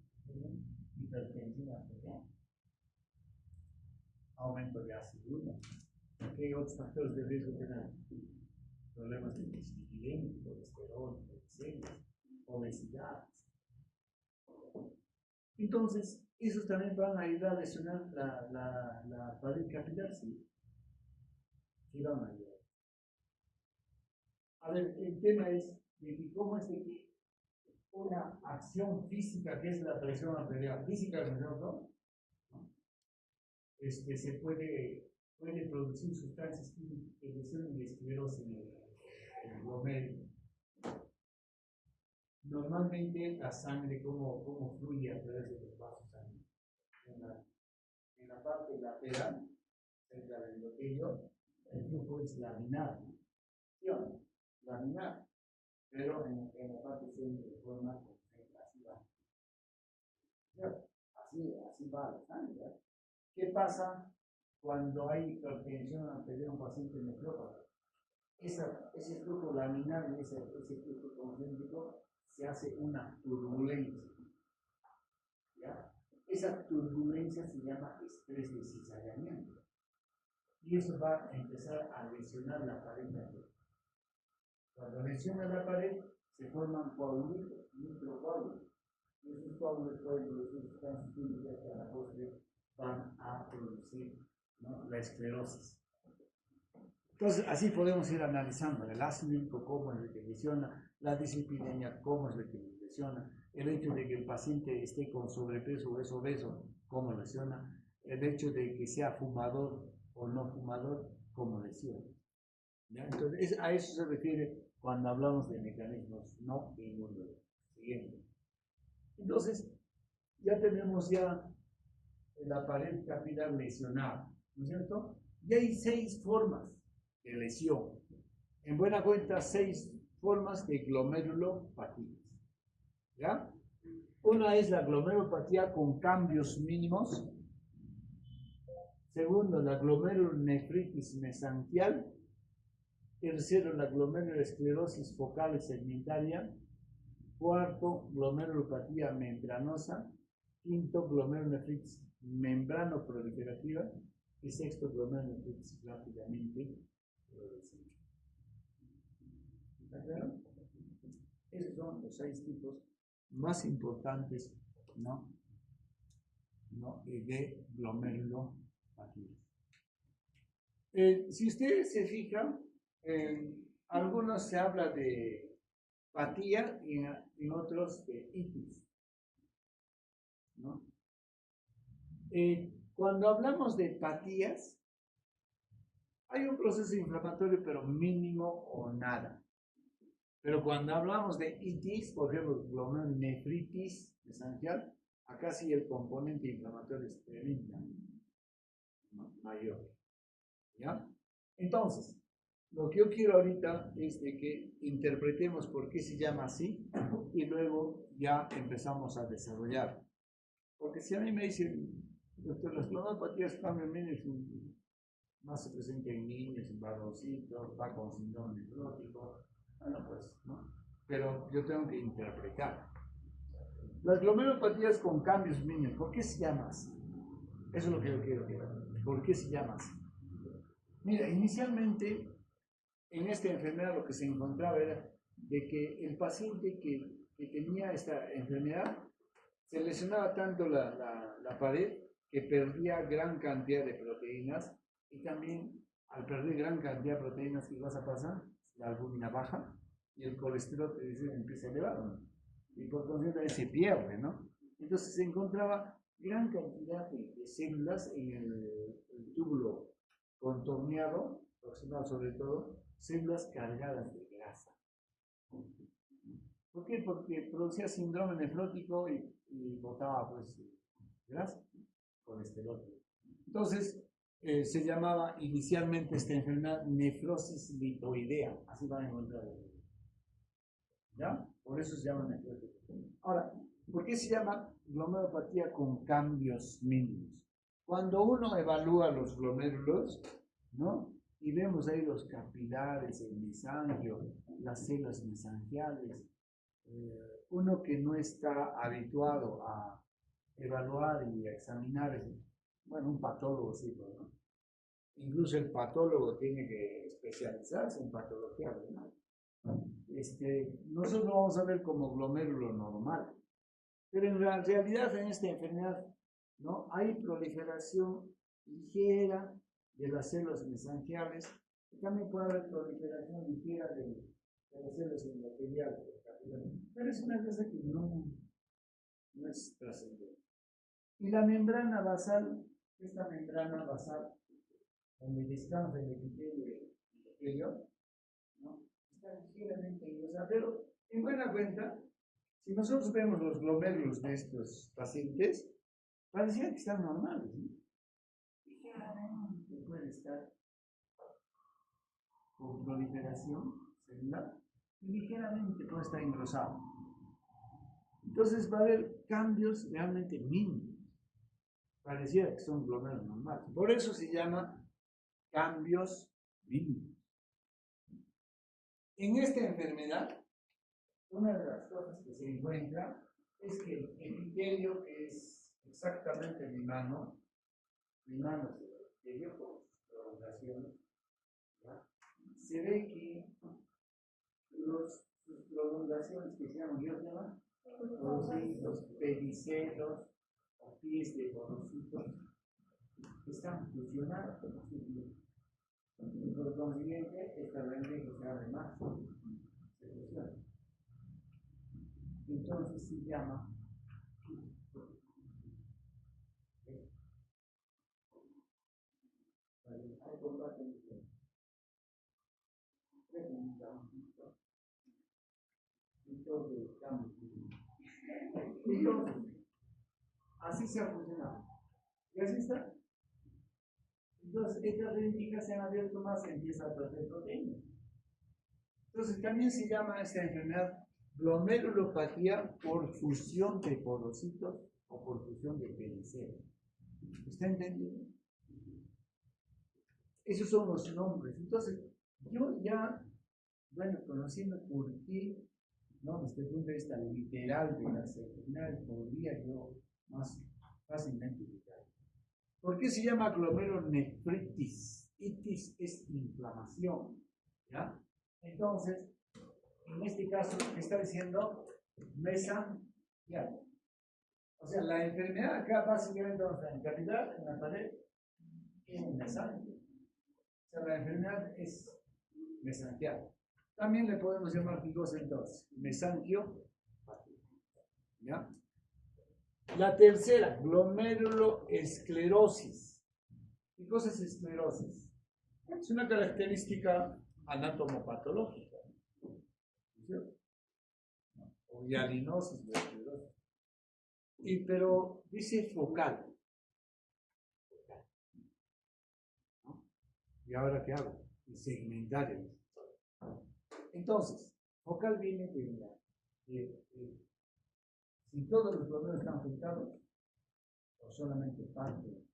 hipertensión arterial, aumento de ácido, ¿qué otros factores de riesgo tienen? Problemas de dislipidemia, colesterol, obesidad. Entonces, esos también van a ayudar a lesionar la pared capilar, sí. Sí van a ayudar. A ver, el tema es de que cómo es de que una acción física, que es la presión arterial, física, ¿no? Se puede producir sustancias que lesionen la esclerosis en el glomérulo. Normalmente la sangre, ¿cómo fluye a través de los vasos sanguíneos? En la parte lateral, cerca del endotelio, el flujo es laminar, ¿no? Laminar, pero en la parte central de forma concentrativa. Así va la sangre. ¿Qué pasa cuando hay hipertensión arterial en un paciente nefrópata? Ese flujo laminar y ese flujo concéntrico se hace una turbulencia. ¿Ya? Esa turbulencia se llama estrés de cizallamiento. Y eso va a empezar a lesionar la pared. Cuando lesiona la pared, se forman coágulos, microcoágulos. Y esos coágulos pueden producir sustancias químicas que a la postre van a producir, ¿no?, la esclerosis. Entonces, así podemos ir analizando el ácido úrico, cómo es lo que lesiona, la dislipidemia, cómo es lo que lesiona, el hecho de que el paciente esté con sobrepeso o es obeso, cómo lesiona, el hecho de que sea fumador o no fumador, cómo lesiona. ¿Ya? Entonces, a eso se refiere cuando hablamos de mecanismos no inmunológicos. Siguiente. Entonces, ya tenemos la pared capilar lesionada, ¿no es cierto? Y hay 6 formas de lesión. En buena cuenta, 6 formas de glomerulopatías. ¿Ya? Una es la glomerulopatía con cambios mínimos. Segundo, la glomerulonefritis mesangial. Tercero, la glomerulosclerosis focal segmentaria. Cuarto, glomerulopatía membranosa. Quinto, glomerulonefritis membrano-proliferativa. Y sexto, glomerulonefritis rápidamente progresiva. ¿Está claro? Esos son los 6 tipos más importantes, ¿no? De glomerulopatía. Si ustedes se fijan, algunos se habla de patía y en otros de itis, ¿no? Cuando hablamos de patías, hay un proceso inflamatorio, pero mínimo o nada. Pero cuando hablamos de itis, por ejemplo, glomerulonefritis mesangial, acá sí el componente inflamatorio es tremendamente mayor. ¿Ya? Entonces, lo que yo quiero ahorita es de que interpretemos por qué se llama así y luego ya empezamos a desarrollar. Porque si a mí me dicen, doctor, las glomerulopatías cambian menos, más se presenta en niños, en varoncitos, va con síndrome nefrótico, bueno, pues, ¿no? Pero yo tengo que interpretar. Las glomerulopatías con cambios mínimos, ¿por qué se llama así? Eso es lo que yo quiero ver. ¿Por qué se llama así? Mira, inicialmente en esta enfermedad lo que se encontraba era de que el paciente que tenía esta enfermedad se lesionaba tanto la pared que perdía gran cantidad de proteínas y también al perder gran cantidad de proteínas, ¿qué vas a pasar? La albúmina baja y el colesterol empieza a elevar, ¿no? Y por consiguiente se pierde, ¿no? Entonces se encontraba gran cantidad de células en el túbulo contorneado, proximal sobre todo, células cargadas de grasa. ¿Por qué? Porque producía síndrome nefrótico y botaba pues grasa, colesterol. Entonces se llamaba inicialmente esta enfermedad nefrosis lipoidea, así van a encontrar. ¿Ya? Por eso se llama nefrosis. Ahora, ¿por qué se llama glomerulopatía con cambios mínimos? Cuando uno evalúa los glomérulos, ¿no? Y vemos ahí los capilares, el mesangio, las células mesangiales, uno que no está habituado a evaluar y a examinar, bueno, un patólogo sí, ¿no? Incluso el patólogo tiene que especializarse en patología renal. Nosotros lo vamos a ver como glomérulo normal, pero en la realidad en esta enfermedad, ¿no? Hay proliferación ligera de las células mesangiales y también puede haber proliferación ligera de las células endoteliales, pero es una cosa que no es trascendente. Y la membrana basal, esta membrana basal, donde descansa el epitelio, ¿no? Está ligeramente engrosada, pero en buena cuenta, si nosotros vemos los glomérulos de estos pacientes, parecía que están normales, ¿no? Ligeramente puede estar con proliferación celular y ligeramente puede estar engrosado. Entonces va a haber cambios realmente mínimos. Pareciera que son glomérulos normales. Por eso se llama cambios mínimos. En esta enfermedad, una de las cosas que se encuentra es que el epitelio, que es exactamente mi mano es el epitelio por prolongación, ¿ya? Se ve que sus prolongaciones que se llaman, los pedicelos o pies de porocitos están fusionados. Y por consiguiente, esta rendija se abre más, se fusiona. Entonces se llama así se ha funcionado. ¿Y así está? Entonces, estas rendijas se han abierto más y empieza a perder proteínas. Entonces, también se llama esta enfermedad glomerulopatía por fusión de porocitos o por fusión de pedicelos. ¿Está entendido? Esos son los nombres. Entonces, Yo ya, bueno, conociendo por qué, ¿no? Desde el punto de vista literal de las enfermedades, podría yo más fácilmente explicar. ¿Por qué se llama glomerulonefritis? Itis es inflamación, ¿ya? Entonces, en este caso, ¿qué está diciendo? Mesangial. O sea, la enfermedad acá básicamente vamos a encapilar en la pared y en el mesangio. O sea, la enfermedad es mesangial. También le podemos llamar figosa entonces, mesangio, ¿ya? La tercera, glomeruloesclerosis. ¿Qué cosa es esclerosis? Es una característica anatomopatológica, ¿cierto? O hialinosis de esclerosis. Pero dice focal. ¿No? ¿Y ahora qué hago? Segmentario. Entonces, focal viene de si todos los glomérulos están afectados o solamente parte.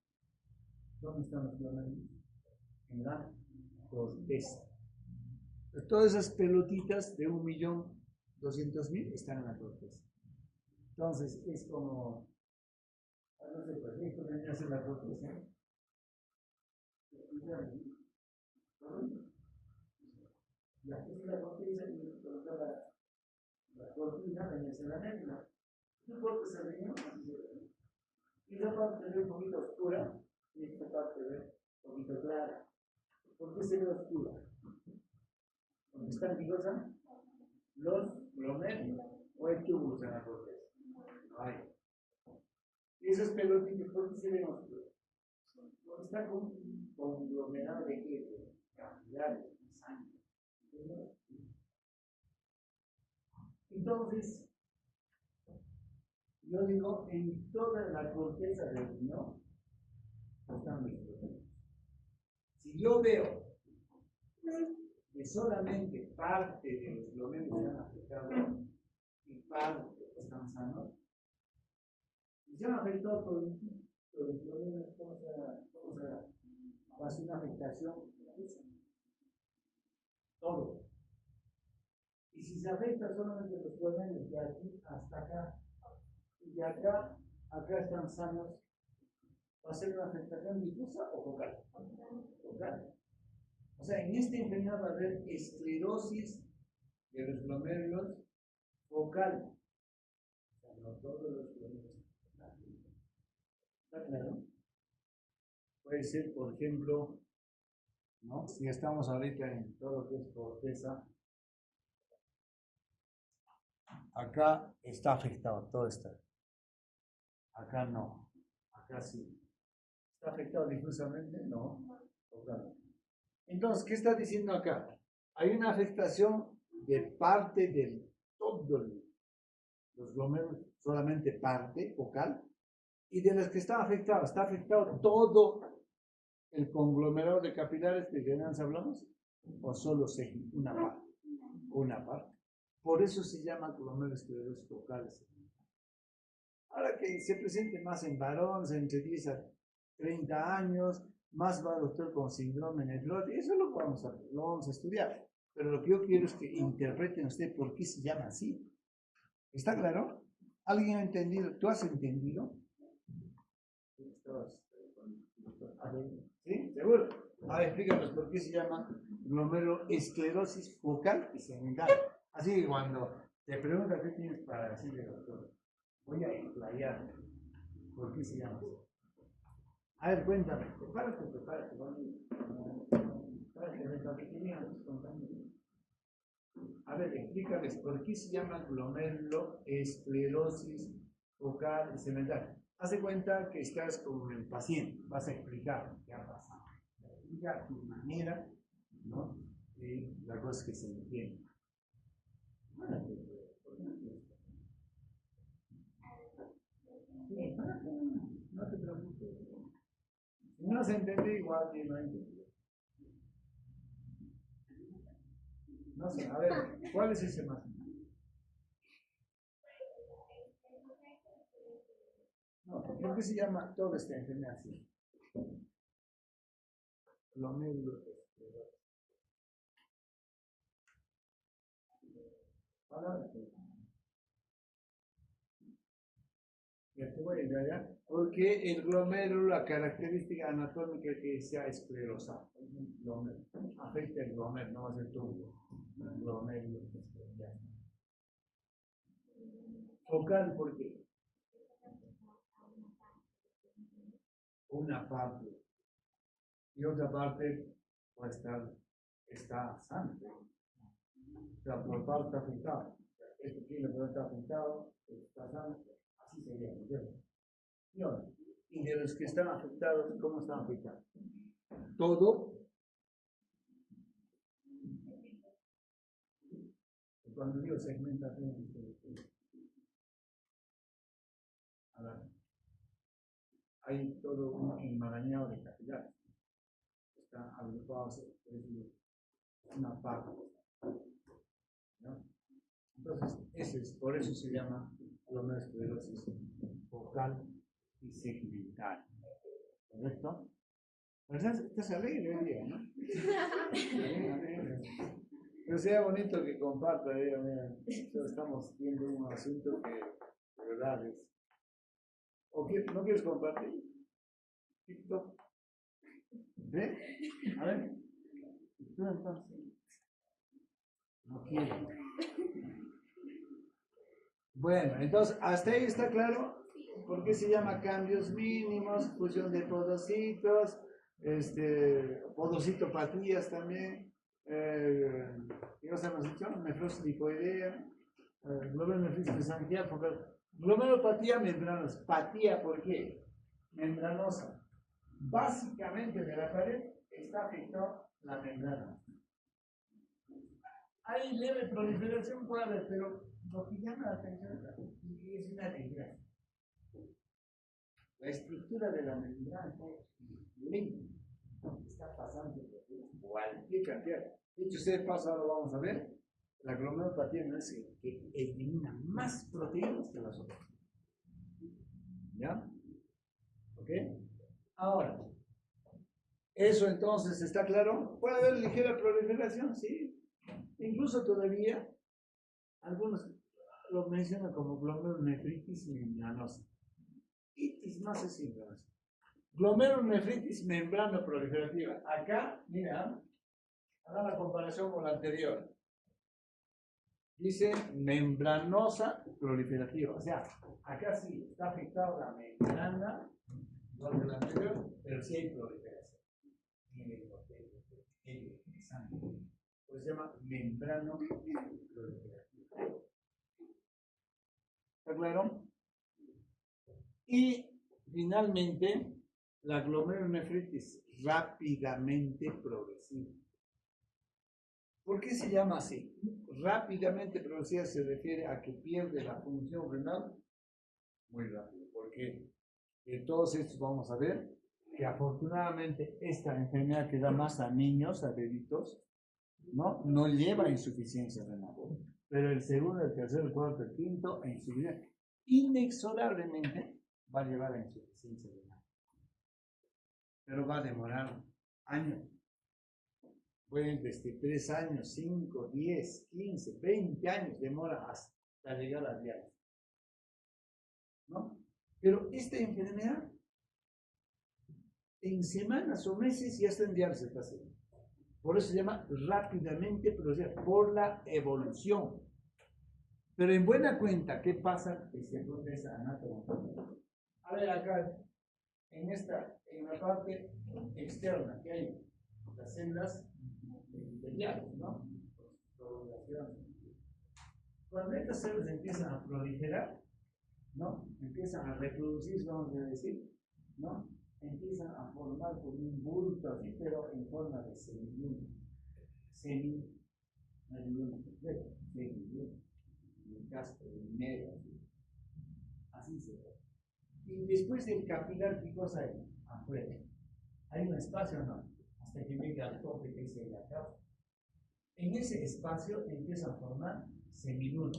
¿Dónde están los glomérulos? En la corteza. Pues todas esas pelotitas de 1.200.000 están en la corteza. Entonces es como, no sé, pues esto vendría a ser la corteza. Ya, esta es la corteza y la cortina vendría a ser la médula. No importa si se riñón, y esa parte se ve un poquito oscura y esta parte se ve un poquito clara. ¿Por qué se ve oscura? Porque están fijosa los glomérulos o hay túbulos en la corteza. Ay. Y esas pelotitas, ¿por qué se ven oscuras? Porque están conglomerados de qué? De capilares, de sangre. Entonces, yo digo, en toda la corteza del riñón están los glomérulos. Si yo veo que solamente parte de los glomérulos están afectados y parte están sanos, y se han afectado por los glomérulos, ¿cómo va a ser una afectación? Todo. Y si se afecta solamente los glomérulos de aquí hasta acá, y de acá están sanos, ¿va a ser una afectación difusa o focal? Focal. O sea, en esta enfermedad va a haber esclerosis de los glomérulos focal. O sea, no todos los glomérulos. ¿Está claro? Puede ser, por ejemplo, ¿no? Si estamos ahorita en todo lo que es corteza, acá está afectado, todo está. Acá no, acá sí. ¿Está afectado difusamente? No. Focal. Entonces, ¿qué está diciendo acá? Hay una afectación de parte de todos los glomérulos, solamente parte focal, y de los que está afectado todo el conglomerado de capilares de que antes hablamos, o solo una parte. Por eso se llama glomerulosclerosis focales. Ahora que se presente más en varones entre 10 a 30 años, más va a doctor con síndrome nefrótico, eso lo vamos a estudiar. Pero lo que yo quiero es que interpreten ustedes por qué se llama así. ¿Está claro? ¿Alguien ha entendido? ¿Tú has entendido? ¿Sí? ¿Seguro? A ver, explícanos por qué se llama glomerulosclerosis focal y segmental. Así que cuando te preguntan qué tienes para decirle, doctor, voy a explayar por qué se llama así. A ver, cuéntame, prepárate. A ver, explícales por qué se llama glomerulosclerosis focal y segmental. Haz cuenta que estás como el paciente, vas a explicar qué ha pasado. Explica tu manera, ¿no? Y la cosa es que se entiende. No te preocupes. Si no se entiende, igual que no entendió. No sé, a ver, ¿cuál es ese más? No, ¿por qué se llama toda esta enfermedad así? Glomerulosclerosis. Ya te voy a ir allá. Porque el glomérulo, la característica anatómica es que sea esclerosado. Afecta el glomérulo, no va a ser tubo. El glomérulo. Ya. Focal, ¿por qué? Una parte. Y otra parte va a estar, está sana. O sea, por parte afectada. Este kilo puede estar afectado, está sano. Así sería, ¿no es cierto? Y de los que están afectados, ¿cómo están afectados? Todo. Cuando digo segmentación, hay todo un enmarañado de capilares. Están agrupados en una parte. ¿No? Entonces, por eso se llama glomerulosclerosis focal y segmental. ¿Correcto? Estás alegre hoy día, ¿no? Pero sea bonito que comparta, mira, estamos viendo un asunto que de verdad es. ¿O no quieres compartir? TikTok. ¿Ve? A ver. ¿Tú entonces? No quiero. Bueno, entonces, hasta ahí está claro por qué se llama cambios mínimos, fusión de podocitos, podocitopatías también, ¿qué cosa hemos dicho? Nefrosis lipoidea, glomerulonefritis mesangial focal, glomerulopatía membranosa. Patía, ¿por qué? Membranosa. Básicamente de la pared está afectada la membrana. Hay leve proliferación, puede haber, pero lo que llama la atención es una desgracia. La estructura de la membrana está lenta, está pasando por cualquier cantidad. De hecho, ese paso ahora lo vamos a ver. La glomerulopatía no es que elimina más proteínas que las otras. ¿Ya? ¿Ok? Ahora, eso entonces está claro. ¿Puede haber ligera proliferación? Sí. Incluso todavía, algunos lo mencionan como glomerulonefritis membranosa. Itis más es inflamación. Glomerulonefritis membrano proliferativa. Acá, mira, haga la comparación con la anterior. Dice membranosa proliferativa. O sea, acá sí está afectada la membrana, igual que la anterior, pero sí hay proliferación. Pues se llama membrano proliferativa. ¿Está claro? Y finalmente, la glomerulonefritis rápidamente progresiva. ¿Por qué se llama así? Rápidamente progresiva se refiere a que pierde la función renal muy rápido. Porque de todos estos vamos a ver que afortunadamente esta enfermedad que da más a niños, a bebitos, no lleva a insuficiencia renal. Pero el segundo, el tercero, el cuarto, el quinto, a insuficiencia, inexorablemente va a llevar a insuficiencia renal. Pero va a demorar años. Pueden desde 3 años, 5, 10, 15, 20 años demora hasta llegar a diálisis. ¿No? Pero esta enfermedad en semanas o meses ya está en diálisis el paciente. Por eso se llama rápidamente progresiva, por la evolución. Pero en buena cuenta, ¿qué pasa? Según esa anatomía. A ver, acá, en la parte externa, ¿qué hay? Las células epiteliales, ¿no? Cuando estas células empiezan a proliferar, ¿no? Empiezan a reproducirse, vamos a decir, ¿no? Empiezan a formar como un bulto así, pero en forma de semiluna. Semiluna completa, semiluna. Un casco de dinero, así se ve. Y después del capilar, ¿qué cosa hay? Afuera. Hay un espacio, ¿no? Hasta que llegue al tope que es el acá. En ese espacio empieza a formar semiluna.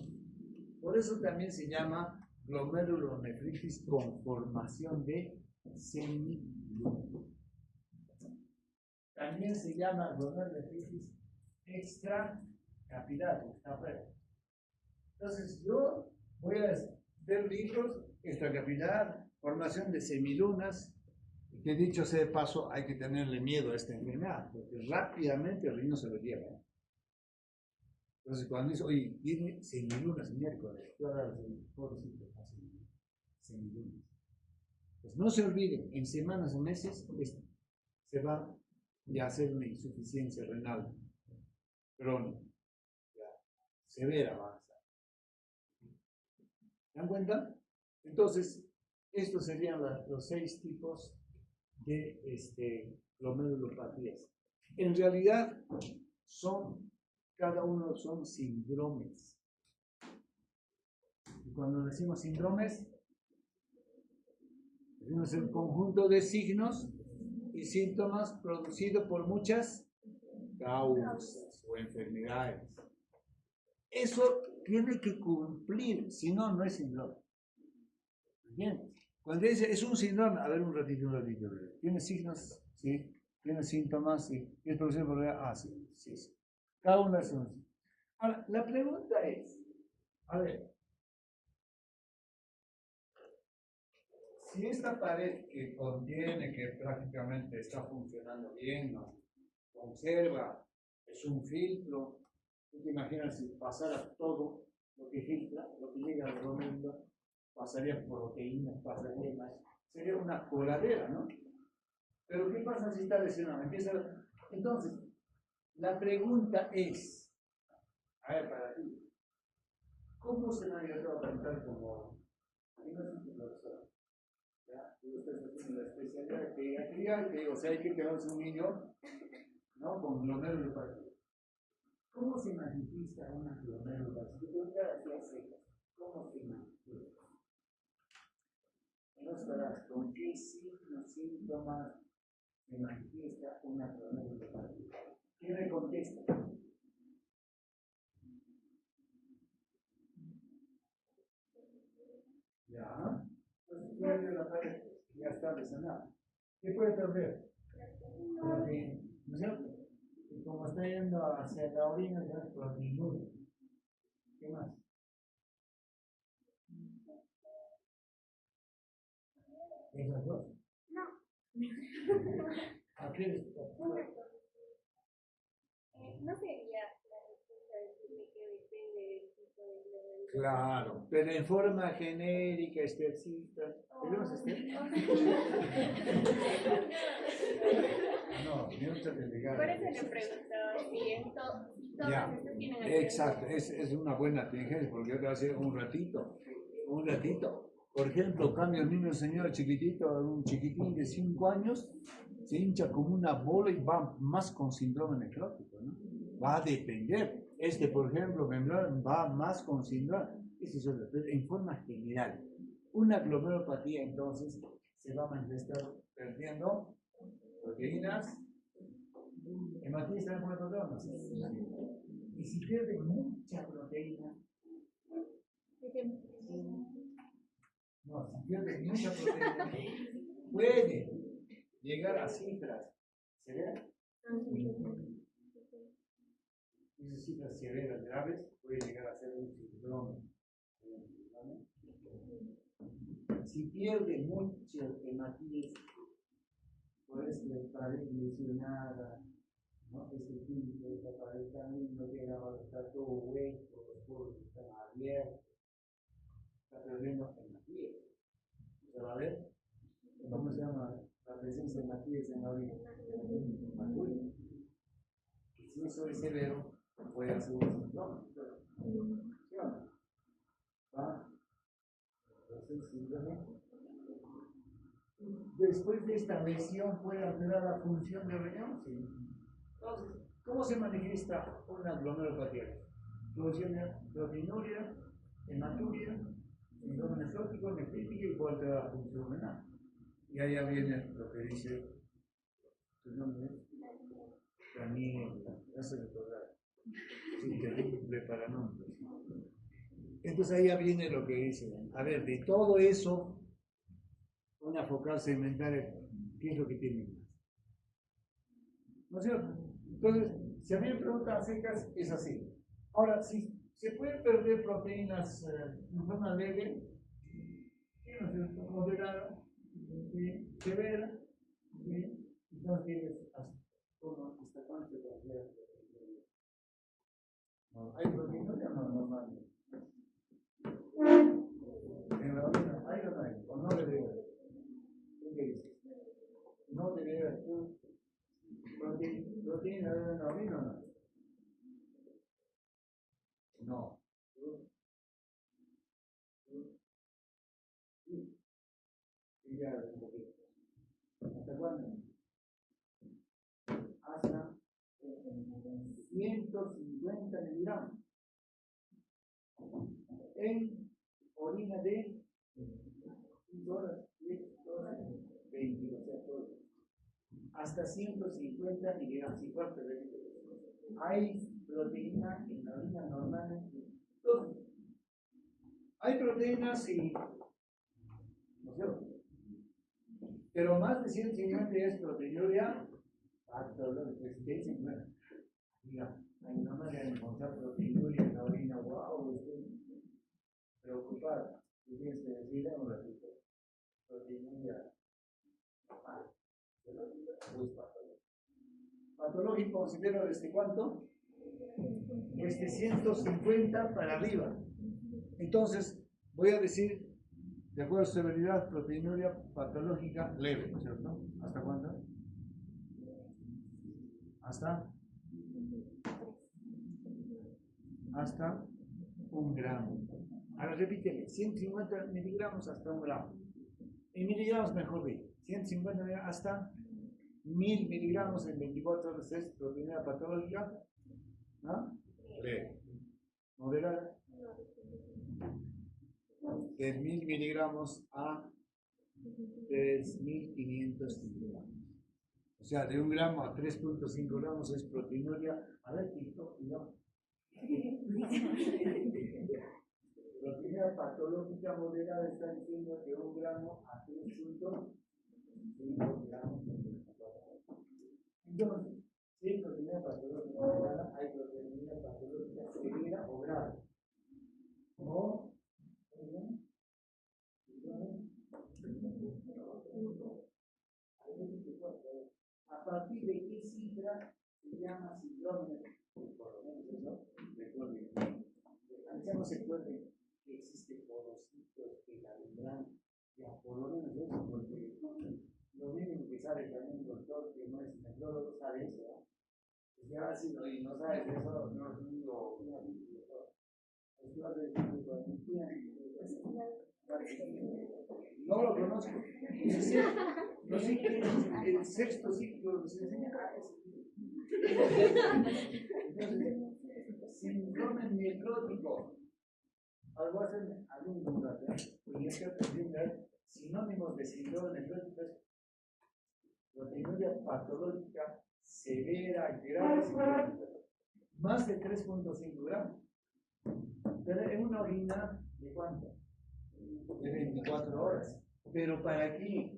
Por eso también se llama glomerulonefritis con formación de semiluna. También se llama glomerulonefritis extracapilar, está afuera. Entonces yo voy a ver libros extracapilar, formación de semilunas, que dicho sea de paso, hay que tenerle miedo a esta enfermedad, porque rápidamente el riñón se lo lleva. Entonces cuando dice, oye, tiene semilunas miércoles, yo ahora pobrecito, semilunas. Pues no se olviden, en semanas o meses se va a hacer una insuficiencia renal crónica, severa avanzada. ¿Se dan cuenta? Entonces, estos serían los 6 tipos de glomerulopatías. En realidad, cada uno son síndromes. Y cuando decimos síndromes, decimos el conjunto de signos y síntomas producidos por muchas causas o enfermedades. Eso tiene que cumplir, si no, no es síndrome. Bien. Cuando dice es un síndrome, a ver un ratito. ¿Tiene signos? Sí. ¿Tiene síntomas? Sí. ¿Es producido por sí, sí. Cada uno es un. Ahora, la pregunta es, a ver, si esta pared que contiene, que prácticamente está funcionando bien, ¿no? Conserva, es un filtro, ¿tú te imaginas si pasara todo lo que filtra, lo que llega al glomérulo? Pasaría proteínas, pasaría más. Sería una coladera, ¿no? Pero ¿qué pasa si está lesionado? Entonces, la pregunta es, a ver, para ti, ¿cómo se me ha llegado a preguntar como, ¿ya? Y usted está haciendo la especialidad de pediatría, que o sea, hay que quedarse un niño, ¿no? Con glomerulopatía. ¿Cómo se manifiesta una glomerulopatía? ¿Cómo se manifiesta? ¿Con qué signos, síntomas se manifiesta una glomerulopatía? ¿Quién me contesta? Ya. Entonces, pierde la pared, ya está lesionada. ¿Qué puede perder? ¿No es cierto? Y como está yendo hacia la orina, ya es proteinuria. ¿Qué más? ¿Esas dos? No. ¿A qué es? No sería la respuesta decirle que depende del tipo de glomérulo. Claro, pero en forma genérica, Esthercita. ¿Tenemos Esther? No, ni un certificado. Por eso le preguntaba si todas estas tienen el. Exacto, es una buena tingencia, porque yo te voy a hacer un ratito. Por ejemplo, cambia el niño, señor chiquitito, un chiquitín de 5 años, se hincha como una bola y va más con síndrome necrótico, ¿no? Va a depender. Por ejemplo, va más con síndrome. En forma general, una glomerulopatía entonces se va a manifestar perdiendo proteínas. ¿Hematías también puede perder? Y si pierde mucha proteína, no, si pierde mucha proteína, puede llegar a cifras severas. Esas cifras severas graves puede llegar a ser un síndrome. Si pierde mucho hematías, pues la pared lesionada, ¿no? Tipo de esta pared también no llega a estar todo hueco, los poros están abiertos, está perdiendo hematías. ¿Se va a ver? ¿Cómo se llama la presencia de hematías en la orina? Hematuria. Y si eso es severo, puede hacer un síndrome. ¿Sí o no? ¿Va? Entonces, síndrome. Después de esta lesión puede alterar la función del riñón. Sí. Entonces, ¿cómo se manifiesta una glomerulopatía? Proteinuria, hematuria, síndrome nefrótico, nefrítica y puede alterar la función renal. Y allá viene lo que dice tu nombre. Daniela, ya se recordar. Sí, terrible para nombres. Entonces allá viene lo que dice. A ver, de todo eso, una focal segmentaria, ¿qué es lo que tiene más? ¿No es cierto? Entonces, si a mí me preguntan secas, es así. Ahora, si Se puede perder proteínas en forma leve, ¿no es cierto? Moderada, severa, entonces tienes hasta cuánto te va a hacer. ¿Hay proteinuria o no normalmente? En la orina, ¿hay o no hay? ¿O no debería haber? ¿Tú qué dices? ¿No debería haber proteína en la orina o no? No. Sí. Y ya un poquito. ¿Hasta cuándo? Hasta 150 miligramos en orina de 5 horas, 10 horas, 20, o sea, todo. Hasta 150 miligramos y cuarto de litro. Hay proteína en la orina normal. Entonces, hay proteínas y no sé, pero más de 150 es proteinuria patológica. Mira, hay una manera de encontrar proteinuria en la orina. Wow, estoy preocupado. ¿Qué tienes que decir? Un ratito. Proteinuria patológico, considero desde cuánto? Desde 150 para arriba. Entonces, voy a decir, de acuerdo a su severidad, proteinuria patológica leve, ¿cierto? ¿Hasta cuánto? Hasta 1 gramo. Ahora repíteme, 150 miligramos hasta 1 gramo. En miligramos mejor dicho, 150 miligramos hasta 1000 miligramos en 24 horas es proteína patológica, ¿no? Leve. Moderada. De 1000 miligramos a 3500 miligramos. O sea, de 1 gramo a 3.5 gramos es proteinuria. A ver, TikTok, no. Proteína patológica moderada está diciendo de 1 gramo a 3.5 gramos. Entonces, si hay proteína patológica moderada, hay proteína patológica severa o grave. O, ¿a partir de qué cifra se llama síndrome? Por lo menos eso, recuerden. Ancianos se acuerden que existe porocitos de la membrana. Ya, por lo menos eso, porque lo mínimo que sabe también un doctor que no es nefrólogo sabe eso, ¿no? Pues ya si no sabes eso, no es un doctor. No lo conozco. No sé qué es el sexto ciclo se enseña. Síndrome nefrótico. Algo hacen algún lugar, y es que aprender sinónimos de síndrome nefrótico es proteinuria patológica severa, grave, más de 3.5 gramos. Pero en una orina de cuánto? De 24 horas. Pero ¿para qué?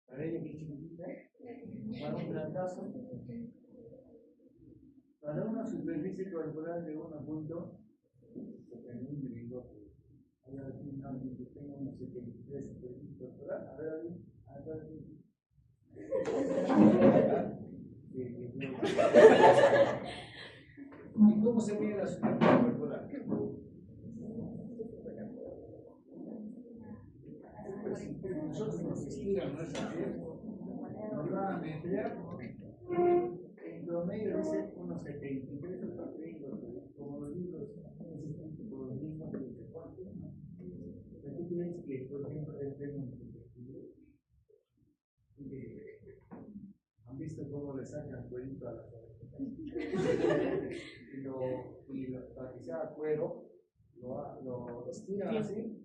Para ella que chiquitita, para un trancazo, para una superficie corporal de 1.71 milímetros. A ver, aquí alguien que tenga unos 73 superficie corporal. A ver, alguien. ¿Y cómo se mide la superficie corporal? Nosotros nos estiran nuestro tiempo. Nos van a meter en promedio dice unos 73 como los libros por los mismos de cuánto, ¿no? ¿Tú crees que, por ejemplo, tengo han visto cómo le sacan cuerito a las orejas? y para que sea cuero, lo estiran así,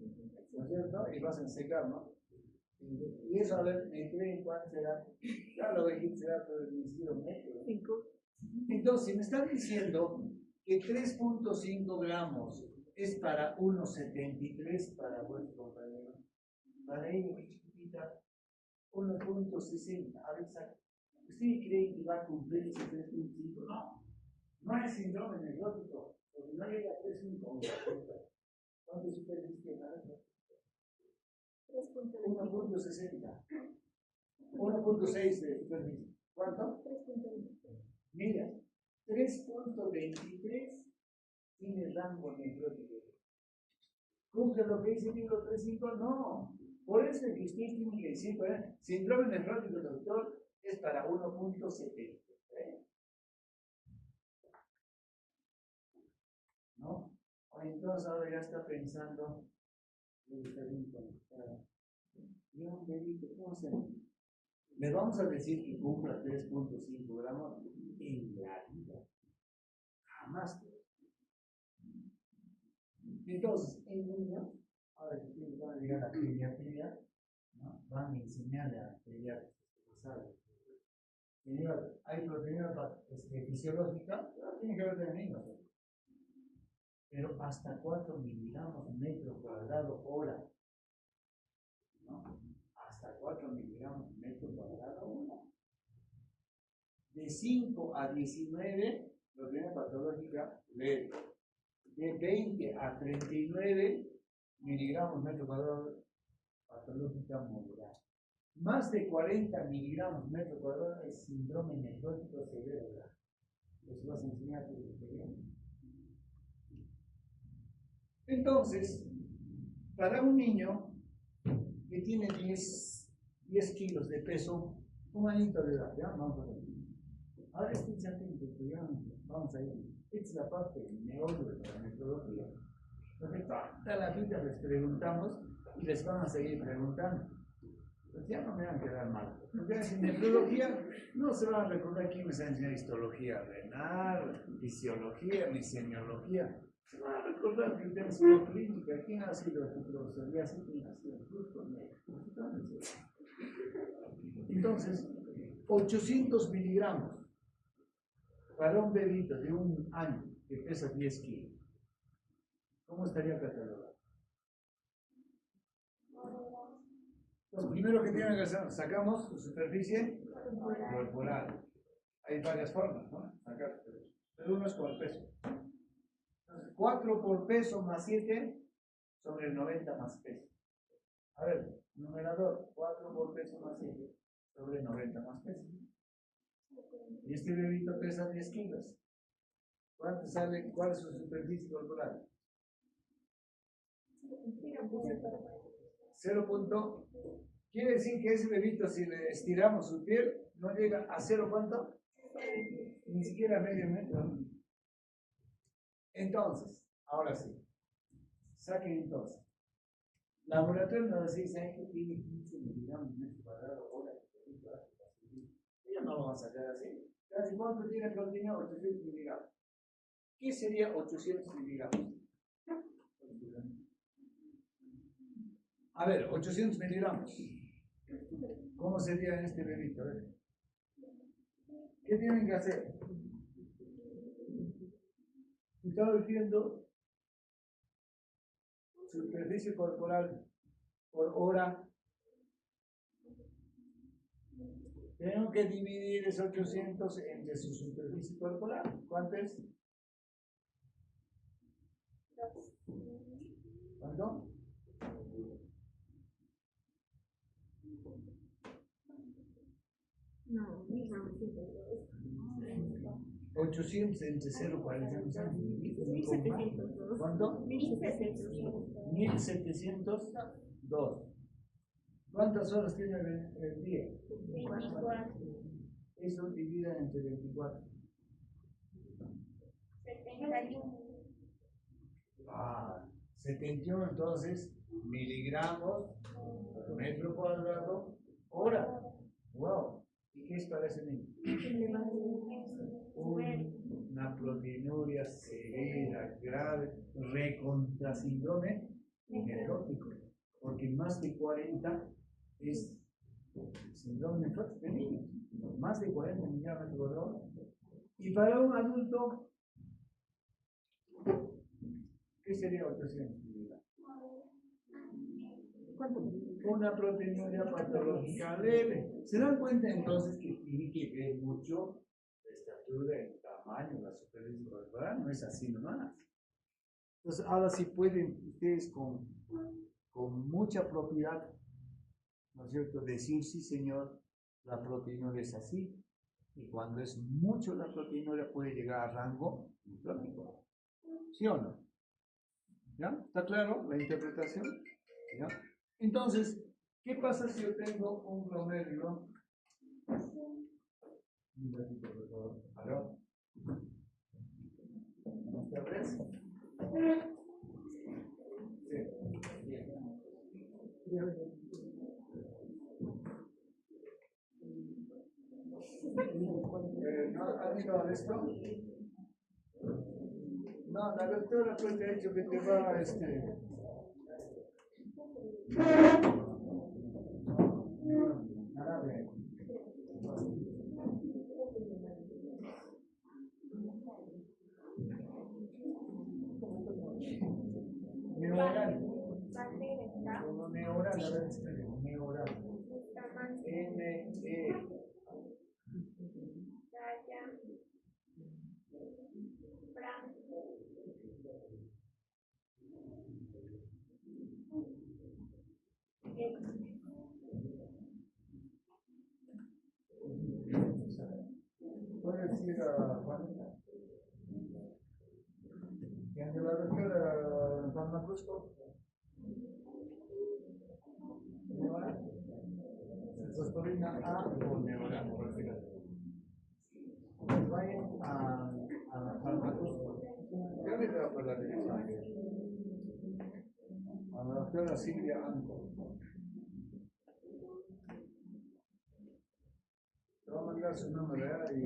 ¿no es cierto? Y lo hacen secar, ¿no? Y eso, a ver, me creen cuánto será. Claro, lo que será, pero el ministerio médico. 5. Entonces, si me están diciendo que 3.5 gramos es para 1.73 para vuestro compañero, para ella, que chiquitita, 1.60. A ver, ¿usted cree que va a cumplir ese 3.5? No. No es síndrome necrótico, porque no llega a 3.5. ¿Cuánto superviste? 1.60. 1.6 de supervisión. ¿Cuánto? 3.23. Mira, 3.23 tiene rango necrótico. ¿Cumple lo que dice el libro 3.5? No. Por eso es que usted tiene que decir, síndrome necrótico, doctor, es para 1.70. ¿No? Entonces ahora ya está pensando, ¿cómo hacemos? Le vamos a decir que cumpla 3.5 gramos en la vida. Jamás. Entonces, en niños, ahora que ustedes van a llegar a la pediatría, ¿no? Van a enseñarle a pediatras que saben. Hay proteína fisiológica, pero tiene que ver con niños. Pero hasta 4 miligramos metro cuadrado hora. ¿No? Hasta 4 miligramos metro cuadrado hora. De 5 a 19, proteína patológica leve. De 20 a 39 miligramos metro cuadrado patológica moderada. Más de 40 miligramos metro cuadrado es síndrome necrótico severo. Eso vas a enseñar a tu experiencia. Entonces, para un niño que tiene 10 kilos de peso, un añito de edad, ¿ya? Vamos a ver. Ahora estén atentos, vamos a ir. Esta es la parte meollo de la metodología. Porque toda la vida les preguntamos y les van a seguir preguntando. Pues ya no me van a quedar mal. Porque en metodología no se van a recordar quién les enseña histología renal, fisiología, ni semiología. Se van a recordar que tenemos una clínica. ¿Quién ha sido tu profesor? Ya sé quién ha sido. Entonces, 800 miligramos para un bebito de un año que pesa 10 kilos. ¿Cómo estaría catalogado? Lo primero que tienen que hacer, sacamos su superficie corporal. Hay varias formas, ¿no? Sacar, pero uno es por peso. 4 por peso más 7 sobre 90 más peso. A ver, numerador, 4 por peso más 7 sobre 90 más peso. Y este bebito pesa 10 kilos. ¿Cuánto sale? ¿Cuál es su superficie corporal? 0. Quiere decir que ese bebito, si le estiramos su piel, no llega a 0, ¿cuánto? Ni siquiera medio metro. Entonces, ahora sí. Saquen entonces. Laboratorio nos dice que tiene 15 miligramos metro cuadrado hora. Ellos no lo van a sacar así. ¿Casi cuánto tiene proteína? 800 miligramos. ¿Qué sería 800 miligramos? A ver, 800 miligramos. ¿Cómo sería en este bebito? A ver. ¿Qué tienen que hacer? Estaba diciendo superficie corporal por hora. Tengo que dividir esos 800 entre su superficie corporal. ¿Cuánto es? ¿Cuánto? No, 800 entre 0,40. ¿Cuánto? 1702. ¿Cuántas horas tiene el día? 24. Eso divide entre 24. 71. 71 entonces miligramos por metro cuadrado hora. Wow. ¿Y qué es para ese niño? Una proteinuria severa, grave, recontra síndrome necrótico. Porque más de 40 es síndrome necrótico de niños. Más de 40 miligramos de hora. Y para un adulto, ¿qué sería 800 miligramos? Una proteinuria patológica leve. ¿Se dan cuenta entonces que tiene que ver mucho la estatura, el tamaño? tamaño, la superficie corporal, no es así nomás. Entonces, ahora sí pueden ustedes con mucha propiedad, ¿no es cierto?, decir, sí señor, la proteína es así. Y cuando es mucho la proteína puede llegar a rango nitrótico. ¿Sí o no? ¿Ya? ¿Está claro la interpretación? ¿Ya? Entonces, ¿qué pasa si yo tengo un glomérulo? Un ratito, por favor. ¿Aló? ¿Otra vez? Sí. ¿No has visto esto? No, la doctora pues te ha dicho que te va árabe. Neural. Como neural, a ver, neural. N-E. ¿Puedes decir a Juanita? ¿Y ante la doctora Farmacusco? ¿Neural? Fosforina A o neural, por fíjate. Vayan a Farmacusco. Yo le voy a por la dirección. A la doctora Silvia Anco. Te va a mandar su número y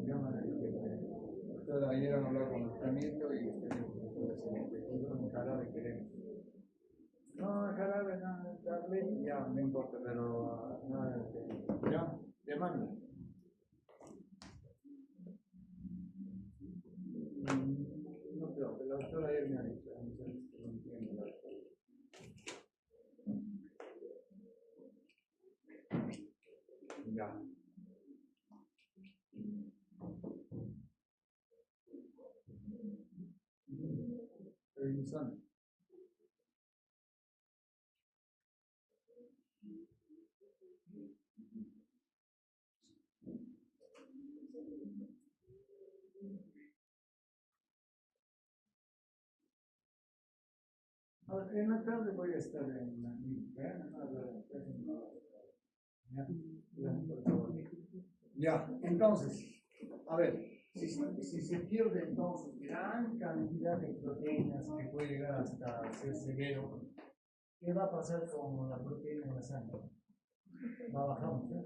llaman a doctora. Ayer han hablado con el tratamiento y un jarabe queremos. No, jarabe no, darle, ya, no importa, pero no, ya, te mando. No creo, pero la doctora ayer me ha dicho, no entiendo la doctora. Ya. Revisando. En la tarde voy a estar en la ya, entonces, a ver, si se pierde entonces gran cantidad de proteínas que puede llegar hasta ser severo, ¿qué va a pasar con la proteína en la sangre? Va a bajar mucho,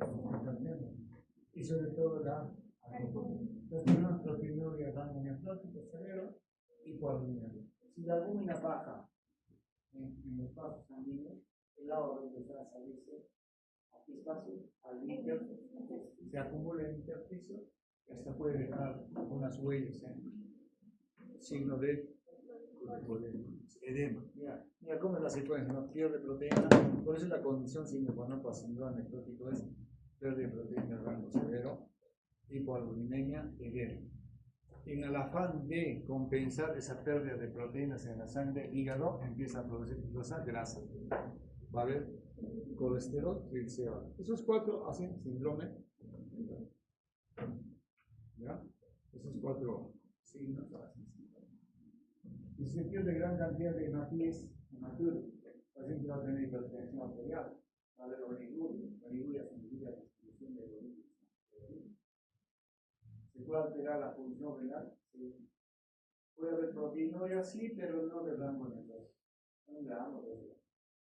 y sobre todo la albúmina. Entonces tenemos proteinuria, rango neoprótico severo y hipoalbuminemia. Si la albúmina baja en los vasos sanguíneos, el agua va a empezar a salirse a espacio, al intersticio, se acumula en el intersticio y hasta puede dejar unas huellas signo de edema. Mira cómo es la secuencia, ¿no? Pierde proteína, por eso es la condición signo cuando no pasa síndrome necrótico es pérdida de proteína de rango severo, hipoalbuminemia, edema. En el afán de compensar esa pérdida de proteínas en la sangre, el hígado empieza a producir grasa. Va a haber colesterol triglicéridos. Esos cuatro hacen síndrome. ¿Ya? Esos cuatro signos hacen síndrome. Y si se pierde gran cantidad de hematitis, el paciente va a tener hipertensión arterial, va a haber oliguria significa distribución de oliguria. Se puede alterar la función renal, sí. Puede haber proteinuria, sí, pero no de rango neoprótico.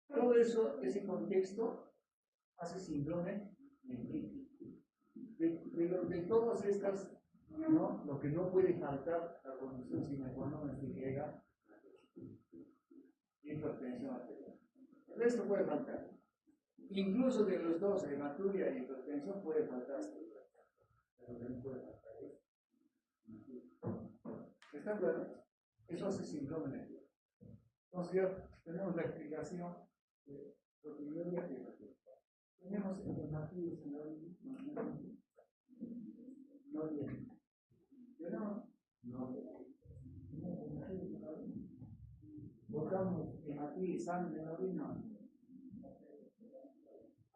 Todo eso, ese contexto, hace síndrome nefrítico. De todas estas, ¿no? Lo que no puede faltar, la condición sine qua non es que llega hipertensión arterial. El resto puede faltar. Incluso de los dos, hematuria y hipertensión, puede faltar. Pero que no puede faltar es. ¿Está claro? Eso hace síndrome nefrítico. Entonces ya tenemos la explicación de proteinuria y hipertensión. Tenemos hematitis en la orina. No bien. sangre en la orina?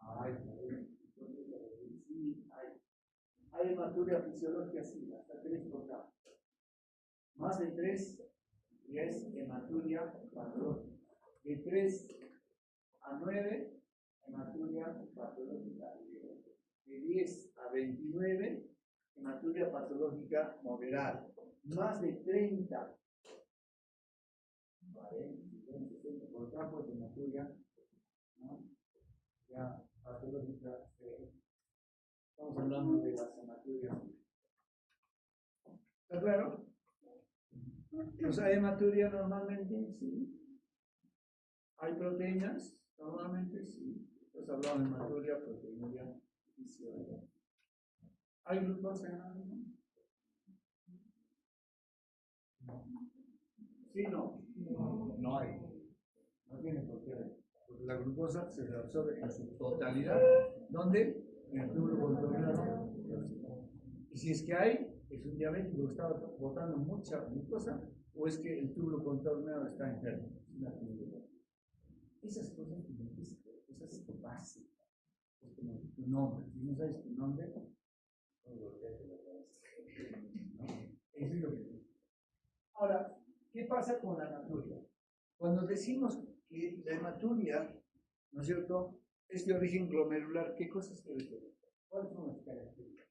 Ay, sí, hay hematuria fisiológica, sí, hasta 3 por cada. Más de 3 ya es hematuria patológica. De 3 a 9, hematuria patológica. De 10 a 29, hematuria patológica moderada. Más de 30, 40, 50, 60 por campo de hematuria, ¿no? Ya patológica. Estamos hablando de las hematurias. ¿Está claro? Pues hay hematuria normalmente, sí. Hay proteínas, normalmente sí. Pues hablamos de hematuria, proteinuria, fisiológica. ¿Hay glucosa en la orina? No. ¿Sí no? No hay. No tiene por qué haber. Porque la glucosa se reabsorbe en su totalidad. ¿Dónde? En el túbulo contorneado. Y si es que hay, es un diabético que está botando mucha glucosa, o es que el túbulo contorneado está enfermo. Esas cosas esas básicas. Es como tu nombre. Si no sabes tu nombre, no golpeate la cabeza. ¿No? Eso es lo que. Ahora, ¿qué pasa con la hematuria? Cuando decimos que la hematuria, ¿no es cierto?, es de origen glomerular, ¿qué cosas se refiere? ¿Cuáles son las características?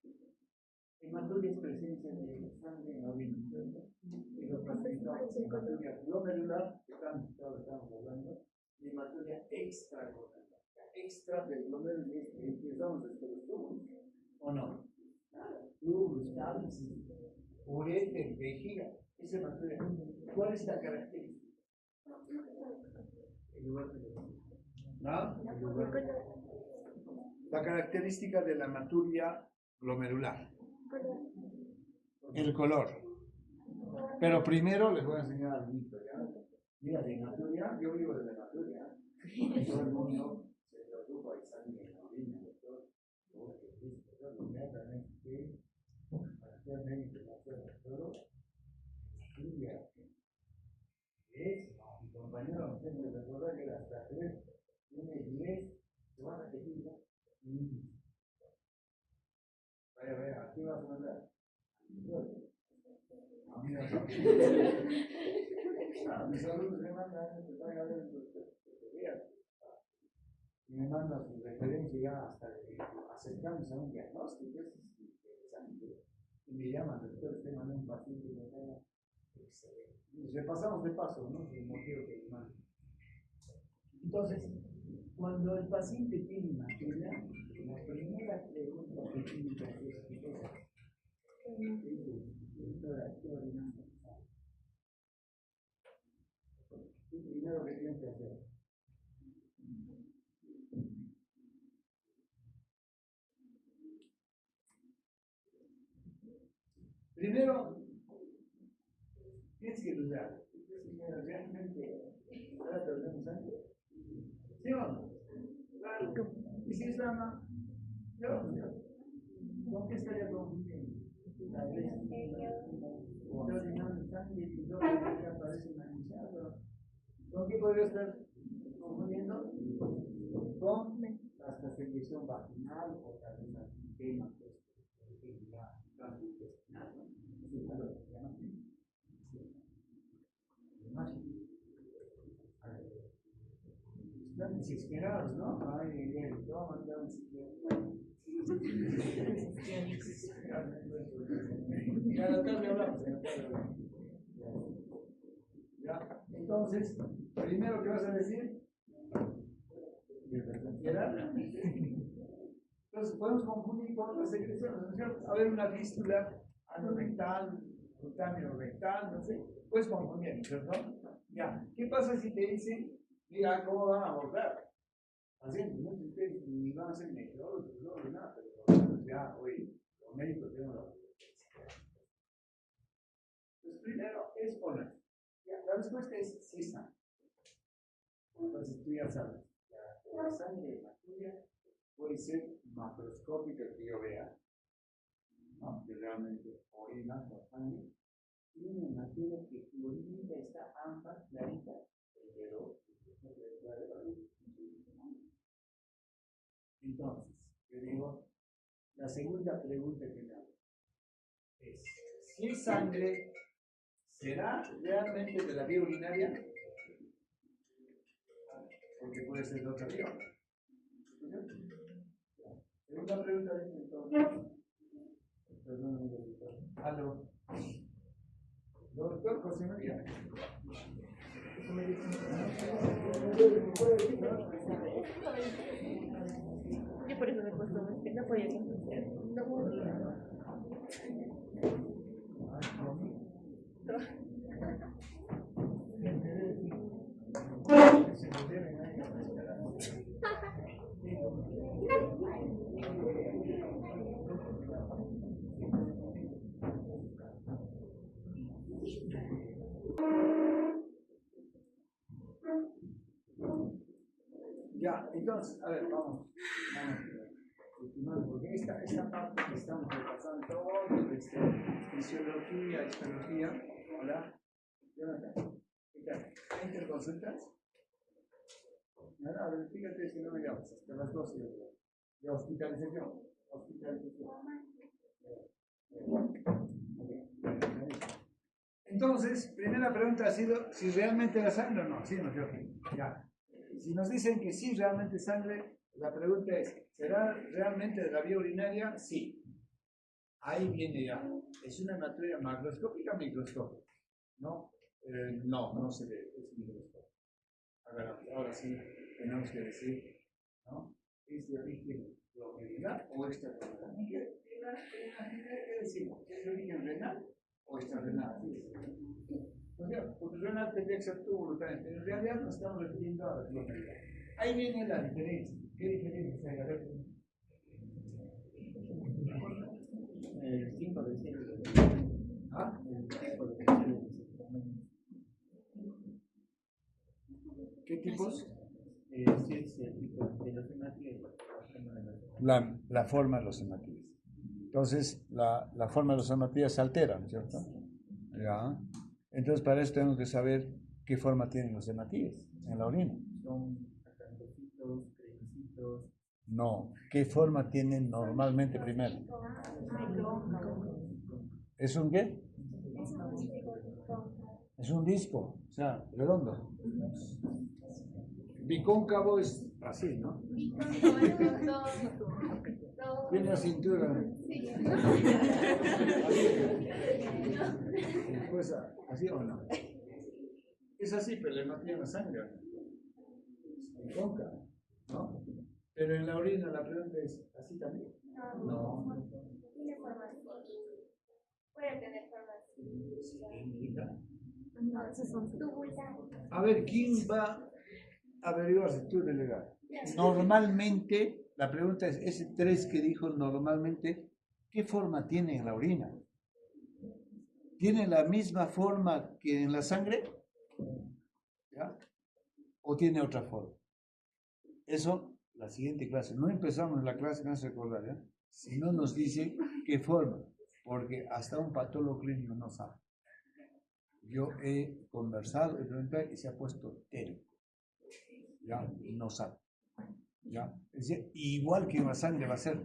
Hematuria es presencia de sangre en la orina, ¿cierto? Y lo clasificamos en hematuria glomerular, que estamos hablando, y hematuria extraglomerular. Extra del glomérulo, empezamos desde los túbulos, ¿o no? Túbulos, cálices, ureter, vejiga, esa hematuria. ¿Cuál es la característica? ¿No? La característica de la hematuria glomerular. El color. Pero primero les voy a enseñar algo. Mira, de hematuria, yo vivo de la hematuria. Todo el mundo se preocupa y sale en la orina, doctor. Para ser médico, todo. Es, mi compañero me tiene que recordar que hasta 3, tiene 10, se van a repetir, ¿no? Vaya, aquí vas a mandar. Mis alumnos me mandan, que vaya a ver y me mandan su referencia ya hasta acercarnos a un diagnóstico, es interesante. Y me llaman, doctor, usted manda un paciente que me da excelente. Y repasamos de paso, ¿no? El motivo que le manda. Entonces, cuando el paciente tiene hematuria, la primera pregunta que tiene que hacer es: doctora, ¿qué orinando? ¿Qué primero que tiene que hacer? Primero, tienes que dudar. ¿Realmente ahora te olvidamos sangre? ¿Sí o no? Claro. ¿Y si es dama? ¿Con qué estaría confundiendo? Tal vez está orinando sangre y luego aparece manchado. ¿Con qué podría estar confundiendo? Con hasta secreción vaginal o tal vez algún tema intestinal, ¿no? Sí, claro, se llama así. Están desesperados, ¿no? Ay, te voy a mandar un psiquiatra. Ya a la tarde hablamos, Ya, entonces, primero, ¿qué vas a decir? Entonces, podemos confundir con las secreciones, ¿no es cierto? A ver, una fístula anorrectal, cutáneo rectal, no sé, puedes confundir, ¿cierto? Ya, ¿qué pasa si te dicen, mira, ¿cómo van a abordar? Así, no sé ustedes ni van a ser nefrólogos, ni nada, pero ya, oye, los médicos tienen la Entonces, primero es o no. La respuesta es sí está. Entonces, tú ya sabes, la sangre de hematuria puede ser macroscópica que yo vea, ¿no? Que realmente orina la sangre. Y una hematuria que tu orina está amplia, clarita, pero Entonces, yo digo, la segunda pregunta que me hago es, si es sangre, ¿será realmente de la vía urinaria? Porque puede ser de otra vía. Segunda pregunta de entonces. Perdón, doctor. Aló. Doctor José María. Yo por eso me he puesto no podía contestar. No podía. Ya, entonces, a ver, vamos. Porque esta parte que estamos repasando todo, fisiología, histología, hola, Jonathan, ¿qué tal? ¿Hay interconsultas? A ver, fíjate si no me llamas, hasta las 12 de hospitalización. Entonces, primera pregunta ha sido si realmente era sangre o no. Sí, no, yo. Ya. Si nos dicen que sí, realmente es sangre, la pregunta es, ¿será realmente de la vía urinaria? Sí. Ahí viene ya. ¿Es una materia macroscópica o microscópica? ¿No? No se ve, es microscópica. Ahora sí, tenemos que decir, ¿no? ¿Es de origen glomerular o extrarrenal? ¿Qué decimos? ¿Es de origen renal o extrarrenal? Porque renal tendría que ser túbulo también, pero en realidad nos estamos refiriendo a la glomerular. Ahí viene la diferencia. ¿Qué diferencia hay? A ver. El 5 de 6. ¿Ah? El 5 de 6. ¿Qué tipos? Sí, es el tipo de los hematíes. La forma de los hematíes. Entonces, la forma de los hematíes se altera, ¿no es cierto? ¿Ya? Entonces, para eso tenemos que saber qué forma tienen los hematíes en la orina. Son acantocitos, cremositos. No, ¿qué forma tienen normalmente primero? ¿Es un qué? Es un disco, o sea, redondo. Bicóncavo es así, ¿no? Tiene la cintura. Pues, ¿así o no? Es así, pero no tiene la sangre. Bicóncavo, ¿no? Pero en la orina la pregunta es, ¿así también? No. Tiene forma. Puede tener forma. No, esos son tubulares. A ver, ¿quién va a averiguarse? Tú, delegado. Normalmente, la pregunta es, ese 3 que dijo normalmente, ¿qué forma tiene en la orina? ¿Tiene la misma forma que en la sangre? ¿Ya? ¿O tiene otra forma? Eso, la siguiente clase. No empezamos la clase, no se recordar, ¿ya? Si no nos dice qué forma, porque hasta un patólogo clínico no sabe. Yo he conversado, he preguntado y se ha puesto técnico. Ya, no sabe. ¿Ya? Es decir, igual que en la sangre va a ser,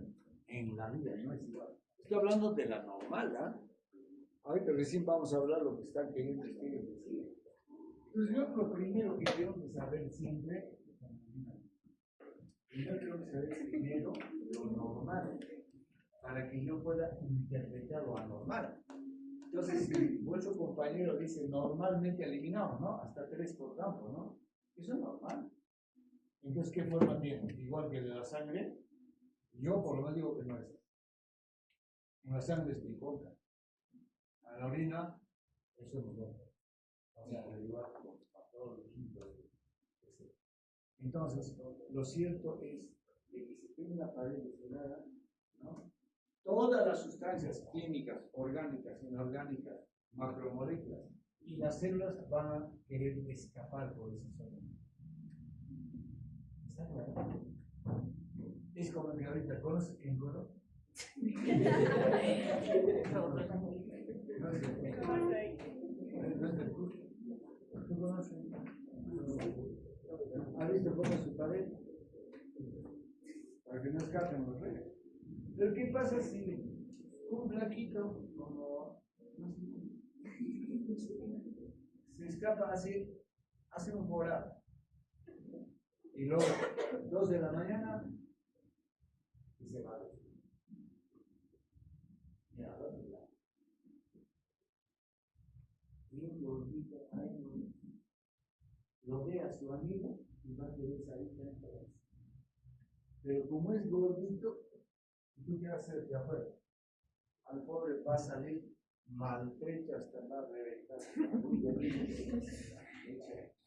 en la vida no es igual. Estoy hablando de la normal, ¿ah? Ahorita recién vamos a hablar de lo que están queriendo ustedes decir. Entonces yo lo primero que tengo que saber siempre, tengo que saber primero lo normal, para que yo pueda interpretar lo anormal. Entonces, si vuestro compañero dice normalmente eliminamos, ¿no? Hasta 3 por campo, ¿no? Eso es normal. Entonces, ¿qué forma tiene? Igual que de la sangre, yo por lo menos digo que no es. En la sangre es bicóncava. A la orina, eso no es. O sea, igual a todos los químicos. Entonces, lo cierto es de que si tiene una pared lesionada, ¿no? Todas las sustancias químicas, orgánicas, inorgánicas, macromoléculas y las células van a querer escapar por esa zona. ¿Está claro? Es como que ahorita conoces en coro. ¿Tú conoces? ¿Has visto cómo es su pared? Para que no escapen los reyes. Pero ¿qué pasa si un blanquito como se escapa, hace un volado? Y luego, 2 de la mañana, y se va. Y a otro lado. Y un gordito ahí lo ve a su amigo y va a querer salir de esta vez. Pero como es gordito, ¿Tú qué haces de afuera? al pobre va a salir maltrecho hasta la reventar.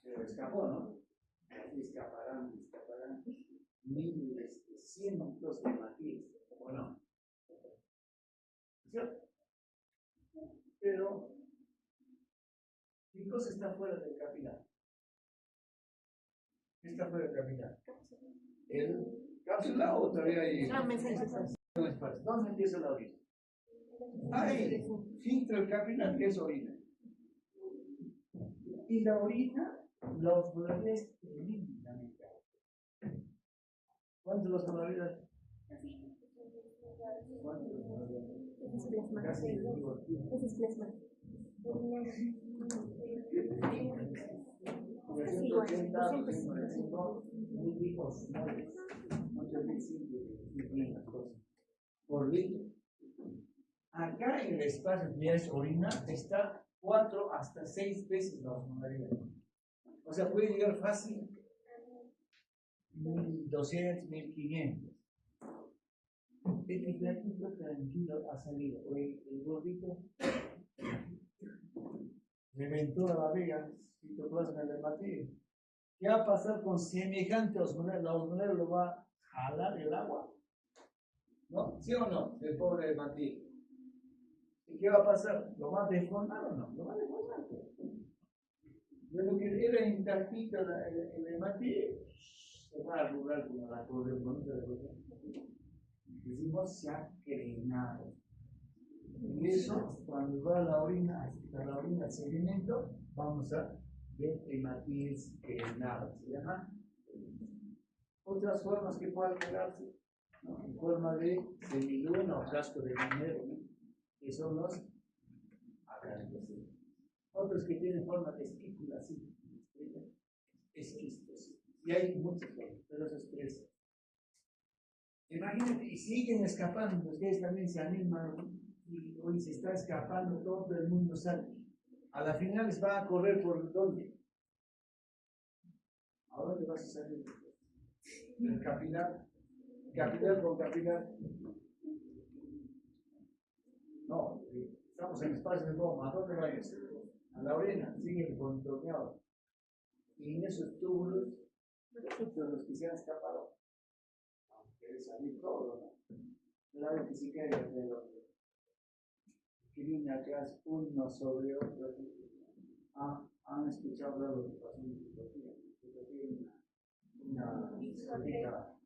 Pero escapó, ¿no? Así escaparán miles, cientos de matíes, ¿o no? ¿Cierto? Pero, ¿qué cosa está fuera del capital? ¿Qué está fuera del capital? ¿El cápsula o todavía hay? Ah, mensajes. ¿Dónde empieza la orina? Ahí, filtra el capilar que es orina. Y la orina, los bebés eliminan. ¿Cuántos los bebés? Ese es plasma. Casi Ese es plasma. 280, 245 miliosmoles, 8.500 por litro. Acá en el espacio que es orina está 4 hasta 6 veces la osmolalidad. O sea, puede llegar fácil 1.200, 1.500. El platito tranquilo ha salido. Hoy el gordito reventó la barriga, citoplasma de hematíes. ¿Qué va a pasar con semejante osmolar? La osmolar lo va a jalar el agua, ¿no? ¿Sí o no? Del pobre hematíes. ¿Y qué va a pasar? ¿Lo va a deformar o no? Lo va a deformar. De lo que era intactito el hematíes, se va a arrugar como la pobre bonita de los demás. Decimos se ha crenado. Y eso, cuando va la orina sedimento, vamos a ver hematíes crenadas. ¿Se llama? Otras formas que pueden quedarse, ¿no? En forma de semiluna o casco de minero, ¿no? Que son los acantos. Otros que tienen forma de esquícula, así, esquistos. Y hay muchos, pero esos tres. Imagínate, y siguen escapando, ustedes también se animan, y hoy se está escapando, todo el mundo sale. A la final les va a correr por dónde. ¿A dónde vas a salir? El capilar con capilar. No, estamos en espacio de bomba, ¿a dónde vayas? A la orina, siguen contorneados. Y en esos túbulos, los que se han escapado, quiere salir todo, ¿no? Claro que sí que viene atrás uno sobre otro. Han escuchado hablar de lo que pasó en Etiopía. Etiopía una discoteca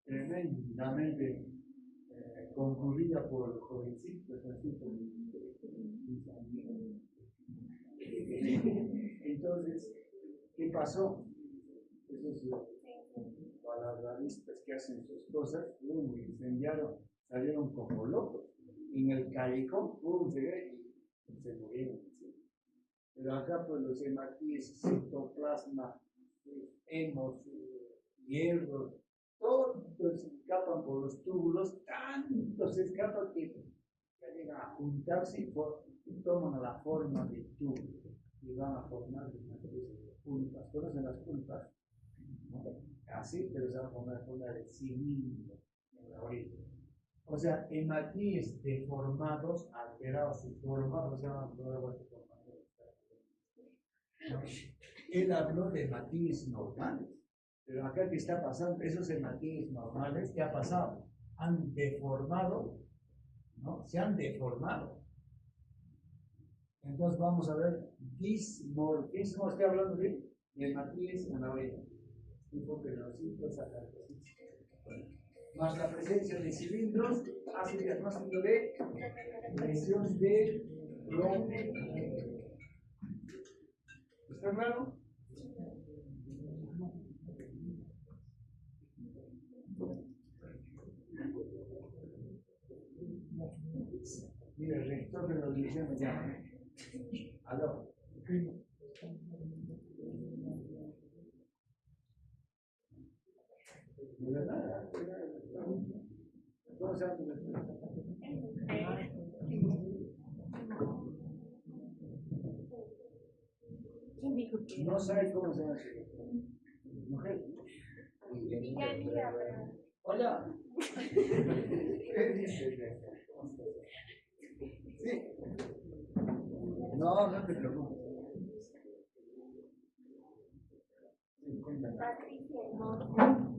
tremendamente concurrida por jovencitos, así como mis amigos. Entonces, ¿qué pasó? Esos palabraristas que hacen sus cosas, incendiaron, salieron como locos. En el callejón, se murieron. ¿Sí? Pero acá, pues los hematíes, citoplasma, hemos, hierro, todos escapan por los túbulos, tanto se escapan que ya llegan a juntarse y toman la forma de túbulo y van a formar pulpas. ¿Conocen las pulpas? ¿No? Así, pero se van a formar forma de cilindro en la orilla. O sea, hematíes deformados, alterados su forma, se llaman pruebas de formación. Él habló de hematíes normales, pero acá, ¿qué está pasando? Esos hematíes normales, ¿qué ha pasado? Han deformado, ¿no? Se han deformado. Entonces vamos a ver dismorfismo, estoy hablando de hematíes en la orilla. Tipo pelocitos, acartositos. Más la presencia de cilindros hace el diagnóstico de lesión de bronco. ¿Está claro? Sí, el rector de la universidad me llama. Aló. De verdad. ¿Cómo se llama? ¿Quién dijo que? No sabe cómo se llama. Mujer. Hola. ¿Qué dices? Sí. No, no te preocupes. Sí, cuéntame. Patricia, no.